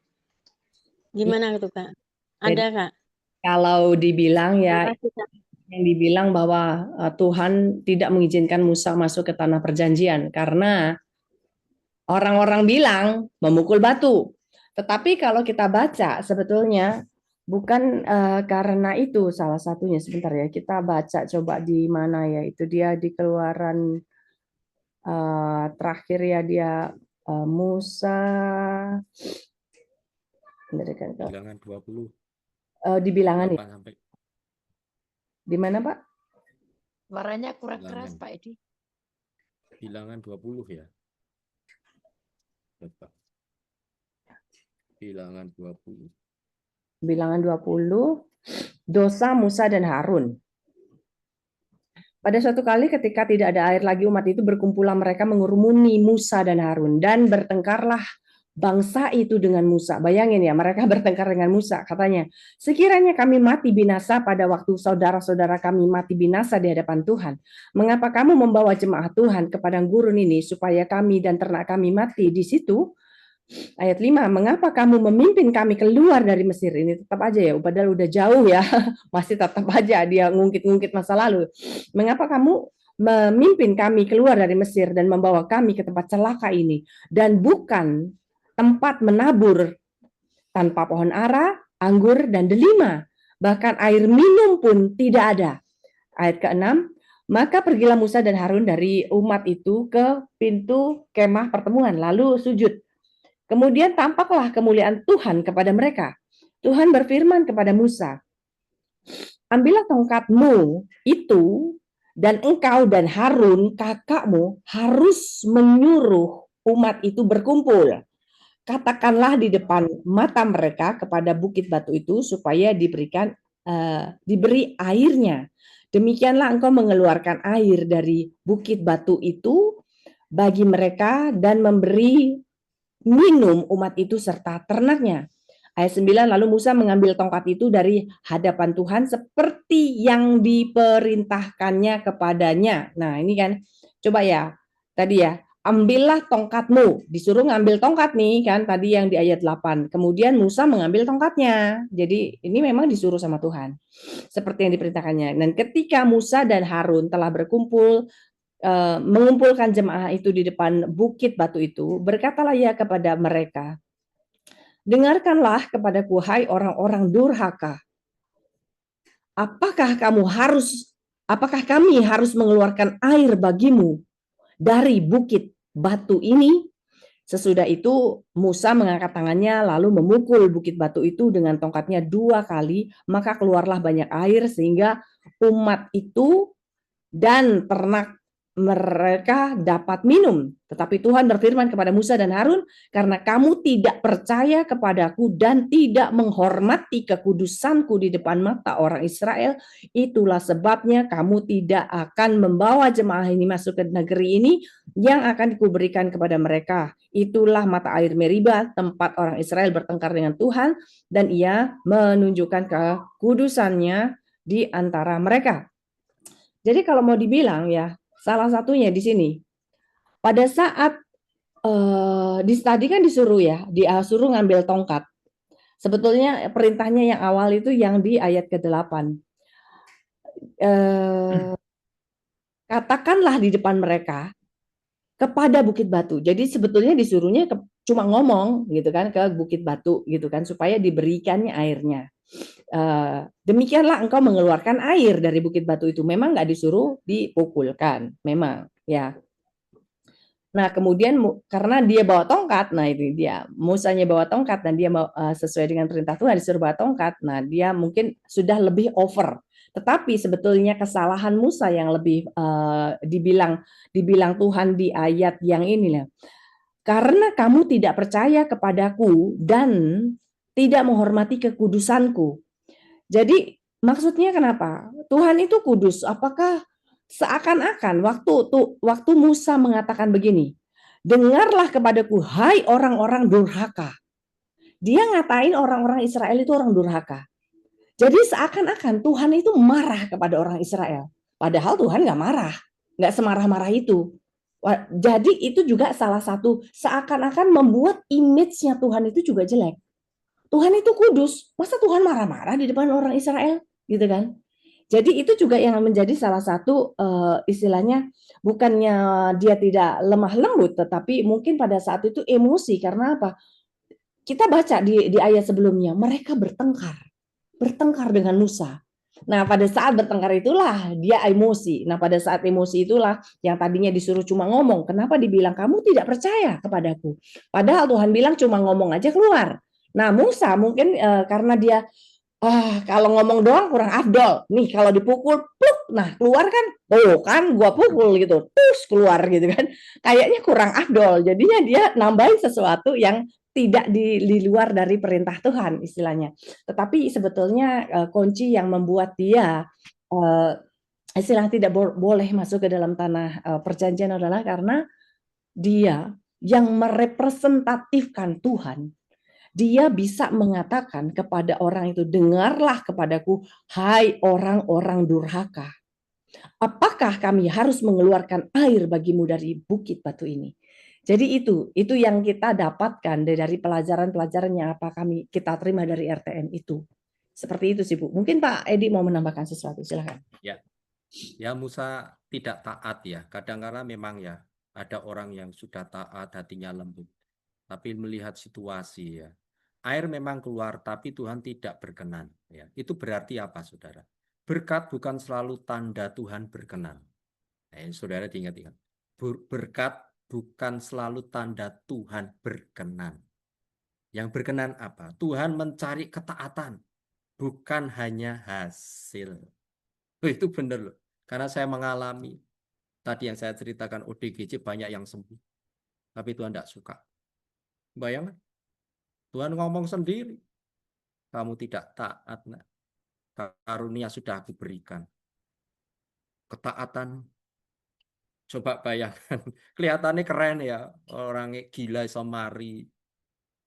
Gimana itu Kak? Ada Kak? Kalau dibilang ya, Makasih, Kak. yang dibilang bahwa Tuhan tidak mengizinkan Musa masuk ke tanah perjanjian karena orang-orang bilang memukul batu. Tetapi kalau kita baca sebetulnya bukan karena itu salah satunya. Sebentar ya, kita baca coba di mana ya, itu dia di Keluaran terakhir ya, dia Musa Bilangan 20. di bilangan ya. 8 sampai Di mana Pak? Suaranya kurang Bilangan. keras Pak Edi. Bilangan 20 ya. Bapak. Bilangan 20. Bilangan 20, dosa Musa dan Harun. Pada suatu kali ketika tidak ada air lagi, umat itu berkumpulah mereka mengurumuni Musa dan Harun, dan bertengkarlah bangsa itu dengan Musa. Bayangin ya, mereka bertengkar dengan Musa. Katanya, sekiranya kami mati binasa pada waktu saudara-saudara kami mati binasa di hadapan Tuhan, mengapa kamu membawa jemaah Tuhan ke padang gurun ini supaya kami dan ternak kami mati di situ? Ayat 5, mengapa kamu memimpin kami keluar dari Mesir? Ini tetap aja ya, padahal udah jauh ya, masih tetap aja dia ngungkit-ngungkit masa lalu. Mengapa kamu memimpin kami keluar dari Mesir dan membawa kami ke tempat celaka ini, dan bukan tempat menabur tanpa pohon ara, anggur, dan delima, bahkan air minum pun tidak ada. Ayat ke-6, maka pergilah Musa dan Harun dari umat itu ke pintu kemah pertemuan, lalu sujud. Kemudian tampaklah kemuliaan Tuhan kepada mereka. Tuhan berfirman kepada Musa, ambillah tongkatmu itu, dan engkau dan Harun kakakmu harus menyuruh umat itu berkumpul. Katakanlah di depan mata mereka kepada bukit batu itu supaya diberi airnya. Demikianlah engkau mengeluarkan air dari bukit batu itu bagi mereka dan memberi minum umat itu serta ternaknya. Ayat 9, lalu Musa mengambil tongkat itu dari hadapan Tuhan seperti yang diperintahkannya kepadanya. Nah ini kan, coba ya, tadi ya, ambillah tongkatmu, disuruh ngambil tongkat nih kan, tadi yang di ayat 8. Kemudian Musa mengambil tongkatnya. Jadi ini memang disuruh sama Tuhan, seperti yang diperintahkannya. Dan ketika Musa dan Harun telah berkumpul, mengumpulkan jemaah itu di depan bukit batu itu, berkatalah ia kepada mereka, dengarkanlah kepadaku, hai orang-orang durhaka. Apakah kami harus mengeluarkan air bagimu dari bukit batu ini? Sesudah itu Musa mengangkat tangannya lalu memukul bukit batu itu dengan tongkatnya 2 kali, maka keluarlah banyak air sehingga umat itu dan ternak mereka dapat minum. Tetapi Tuhan berfirman kepada Musa dan Harun, karena kamu tidak percaya kepadaku dan tidak menghormati kekudusanku di depan mata orang Israel, itulah sebabnya kamu tidak akan membawa jemaah ini masuk ke negeri ini yang akan kuberikan kepada mereka. Itulah mata air Meriba, tempat orang Israel bertengkar dengan Tuhan, dan ia menunjukkan kekudusannya di antara mereka. Jadi kalau mau dibilang ya, salah satunya di sini, pada saat tadi kan disuruh ngambil tongkat. Sebetulnya perintahnya yang awal itu yang di ayat ke-8. Katakanlah di depan mereka kepada bukit batu. Jadi sebetulnya disuruhnya cuma ngomong gitu kan ke bukit batu gitu kan supaya diberikannya airnya. Demikianlah engkau mengeluarkan air dari bukit batu itu. Memang nggak disuruh dipukulkan, memang ya. Nah kemudian karena dia bawa tongkat, nah itu dia, Musanya bawa tongkat dan dia sesuai dengan perintah Tuhan disuruh bawa tongkat. Nah dia mungkin sudah lebih over. Tetapi sebetulnya kesalahan Musa yang lebih dibilang Tuhan di ayat yang ini lah. Karena kamu tidak percaya kepadaku dan tidak menghormati kekudusanku. Jadi maksudnya kenapa? Tuhan itu kudus. Apakah seakan-akan waktu Musa mengatakan begini, dengarlah kepadaku, hai orang-orang durhaka. Dia ngatain orang-orang Israel itu orang durhaka. Jadi seakan-akan Tuhan itu marah kepada orang Israel. Padahal Tuhan nggak marah, nggak semarah-marah itu. Jadi itu juga salah satu seakan-akan membuat image-nya Tuhan itu juga jelek. Tuhan itu kudus, masa Tuhan marah-marah di depan orang Israel, gitu kan? Jadi itu juga yang menjadi salah satu istilahnya bukannya dia tidak lemah lembut, tetapi mungkin pada saat itu emosi karena apa? Kita baca di ayat sebelumnya, mereka bertengkar dengan Musa. Nah pada saat bertengkar itulah dia emosi. Nah pada saat emosi itulah yang tadinya disuruh cuma ngomong, kenapa dibilang kamu tidak percaya kepadaku? Padahal Tuhan bilang cuma ngomong aja keluar. Nah Musa mungkin karena dia kalau ngomong doang kurang afdol. Nih kalau dipukul, pluk, nah keluar kan, oh kan gua pukul gitu, terus keluar gitu kan. Kayaknya kurang afdol. Jadinya dia nambahin sesuatu yang tidak di luar dari perintah Tuhan istilahnya. Tetapi sebetulnya kunci yang membuat dia istilah tidak boleh masuk ke dalam tanah perjanjian adalah karena dia yang merepresentatifkan Tuhan, dia bisa mengatakan kepada orang itu, dengarlah kepadaku, hai orang-orang durhaka. Apakah kami harus mengeluarkan air bagimu dari bukit batu ini? Jadi itu yang kita dapatkan dari pelajaran-pelajaran yang kita terima dari RTM itu. Seperti itu sih Bu. Mungkin Pak Edi mau menambahkan sesuatu, silakan. Ya Musa tidak taat ya. Kadang-kadang memang ya ada orang yang sudah taat, hatinya lembut. Tapi melihat situasi ya, air memang keluar tapi Tuhan tidak berkenan. Ya, itu berarti apa saudara? Berkat bukan selalu tanda Tuhan berkenan. Saudara ingat-ingat. Berkat bukan selalu tanda Tuhan berkenan. Yang berkenan apa? Tuhan mencari ketaatan, bukan hanya hasil. Itu benar loh. Karena saya mengalami tadi yang saya ceritakan, ODGJ banyak yang sembuh. Tapi Tuhan tidak suka. Bayangkan. Tuhan ngomong sendiri. Kamu tidak taat. Nah. Karunia sudah aku berikan. Ketaatan. Coba bayangkan. Kelihatannya keren ya. Orang gila somari.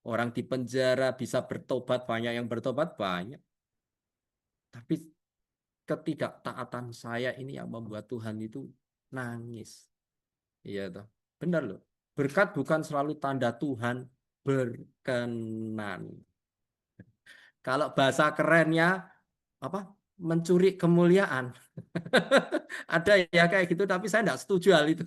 Orang di penjara bisa bertobat. Banyak yang bertobat. Banyak. Tapi ketidaktaatan saya ini yang membuat Tuhan itu nangis. Iya toh. Benar loh. Berkat bukan selalu tanda Tuhan berkenan. Kalau bahasa kerennya apa? Mencuri kemuliaan. Ada ya kayak gitu, tapi saya tidak setuju hal itu.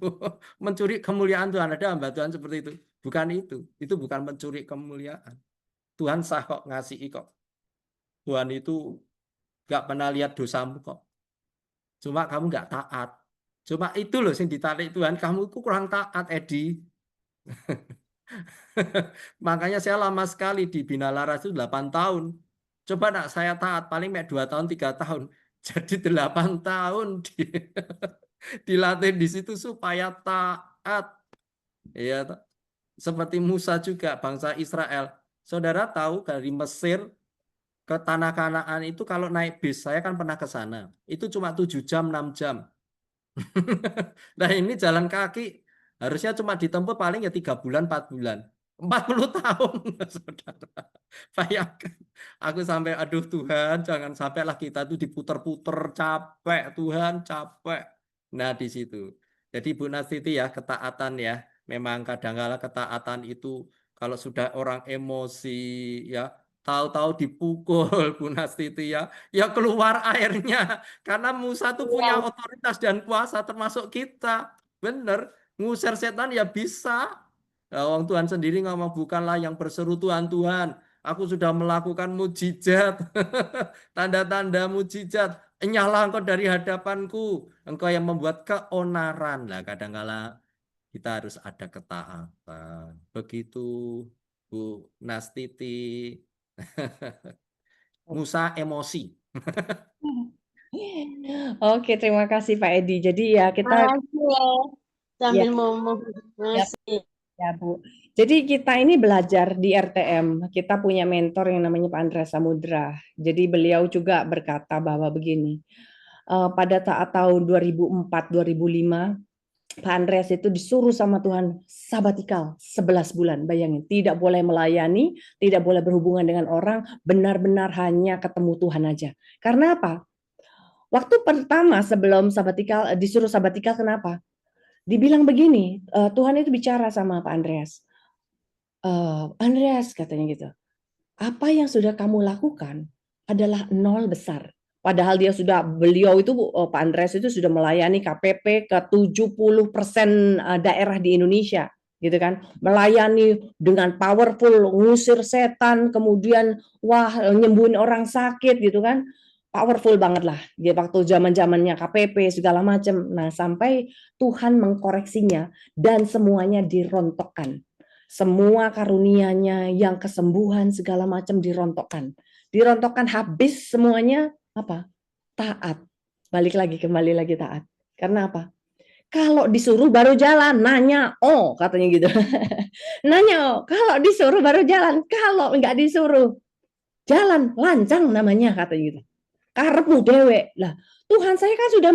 Mencuri kemuliaan Tuhan, ada hamba Tuhan seperti itu. Bukan itu. Itu bukan mencuri kemuliaan. Tuhan sah kok ngasihi kok. Tuhan itu nggak pernah lihat dosamu kok. Cuma kamu nggak taat. Cuma itu loh yang ditarik Tuhan. Kamu itu kurang taat, Edi. Makanya saya lama sekali di Bina Laras itu 8 tahun. Coba nak saya taat paling 2 tahun 3 tahun. Jadi 8 tahun dilatih di situ supaya taat. Ya, seperti Musa juga bangsa Israel. Saudara tahu dari Mesir ke tanah Kanaan itu kalau naik bis, saya kan pernah ke sana. Itu cuma 7 jam, 6 jam. Nah, ini jalan kaki harusnya cuma ditempuh paling ya 3 bulan, 4 bulan. 40 tahun, saudara. Bayangkan. Aku sampai, aduh Tuhan, jangan sampailah kita tuh diputer-puter, capek Tuhan, capek. Nah, di situ. Jadi Bu Nastiti ya, ketaatan ya. Memang kadang-kala ketaatan itu kalau sudah orang emosi ya, tahu-tahu dipukul Bu Nastiti ya, ya keluar airnya. Karena Musa tuh punya otoritas dan kuasa termasuk kita. Bener, ngusir setan ya bisa. Wong Tuhan sendiri ngomong, bukanlah yang berseru Tuhan, Tuhan, aku sudah melakukan mujizat, tanda-tanda mujizat, enyahlah engkau dari hadapanku, engkau yang membuat keonaran. Lah kadang-kala kita harus ada ketaatan. Begitu Bu Nastiti. Musa emosi. Oke, terima kasih Pak Edi. Jadi ya kita sambil Ya. mau ngasih. Ya Bu. Jadi kita ini belajar di RTM. Kita punya mentor yang namanya Pak Andreas Samudra. Jadi beliau juga berkata bahwa begini. Pada saat tahun 2004-2005, Pak Andreas itu disuruh sama Tuhan sabatikal 11 bulan. Bayangin, tidak boleh melayani, tidak boleh berhubungan dengan orang, benar-benar hanya ketemu Tuhan aja. Karena apa? Waktu pertama sebelum sabatikal, disuruh sabatikal, kenapa? Dibilang begini, Tuhan itu bicara sama Pak Andreas. Andreas katanya gitu, apa yang sudah kamu lakukan adalah nol besar. Padahal beliau itu Pak Andreas itu sudah melayani KPP ke 70% daerah di Indonesia, gitu kan? Melayani dengan powerful, ngusir setan, kemudian nyembuhin orang sakit, gitu kan? Powerful banget lah. Dia waktu zaman-zamannya KPP segala macam. Nah, sampai Tuhan mengkoreksinya dan semuanya dirontokkan. Semua karunia-Nya yang kesembuhan segala macam dirontokkan. Dirontokkan habis semuanya apa? Taat. Kembali lagi taat. Karena apa? Kalau disuruh baru jalan, nanya katanya gitu. Nanya kalau disuruh baru jalan, kalau enggak disuruh jalan lancang namanya katanya gitu. Karepmu dewe lah. Tuhan saya kan sudah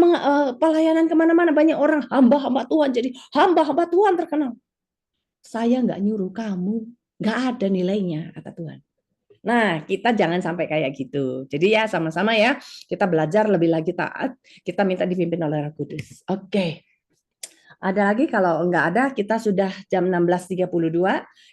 pelayanan kemana-mana, banyak orang hamba-hamba Tuhan, jadi hamba-hamba Tuhan terkenal. Saya nggak nyuruh kamu, nggak ada nilainya, kata Tuhan. Nah, kita jangan sampai kayak gitu. Jadi ya sama-sama ya, kita belajar lebih lagi taat, kita minta dipimpin oleh Roh Kudus. Oke. Ada lagi? Kalau nggak ada, kita sudah jam 16.32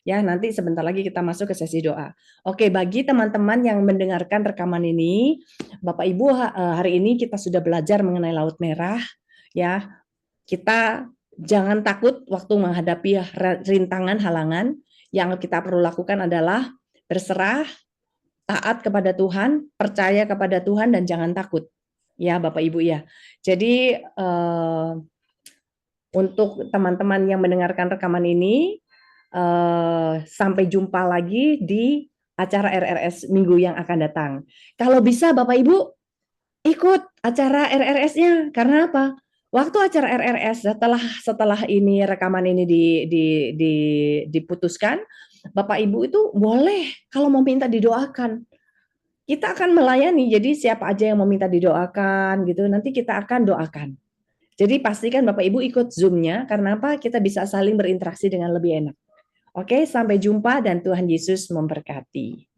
ya. Nanti sebentar lagi kita masuk ke sesi doa. Oke, bagi teman-teman yang mendengarkan rekaman ini, Bapak Ibu, hari ini kita sudah belajar mengenai Laut Merah ya. Kita jangan takut waktu menghadapi rintangan, halangan. Yang kita perlu lakukan adalah berserah, taat kepada Tuhan, percaya kepada Tuhan, dan jangan takut. Ya, Bapak Ibu ya. Jadi untuk teman-teman yang mendengarkan rekaman ini, sampai jumpa lagi di acara RRS minggu yang akan datang. Kalau bisa Bapak Ibu ikut acara RRS-nya, karena apa? Waktu acara RRS setelah ini rekaman ini diputuskan, Bapak Ibu itu boleh kalau mau minta didoakan. Kita akan melayani, jadi siapa aja yang mau minta didoakan gitu, nanti kita akan doakan. Jadi pastikan Bapak Ibu ikut Zoom-nya, karena apa? Kita bisa saling berinteraksi dengan lebih enak. Oke, sampai jumpa dan Tuhan Yesus memberkati.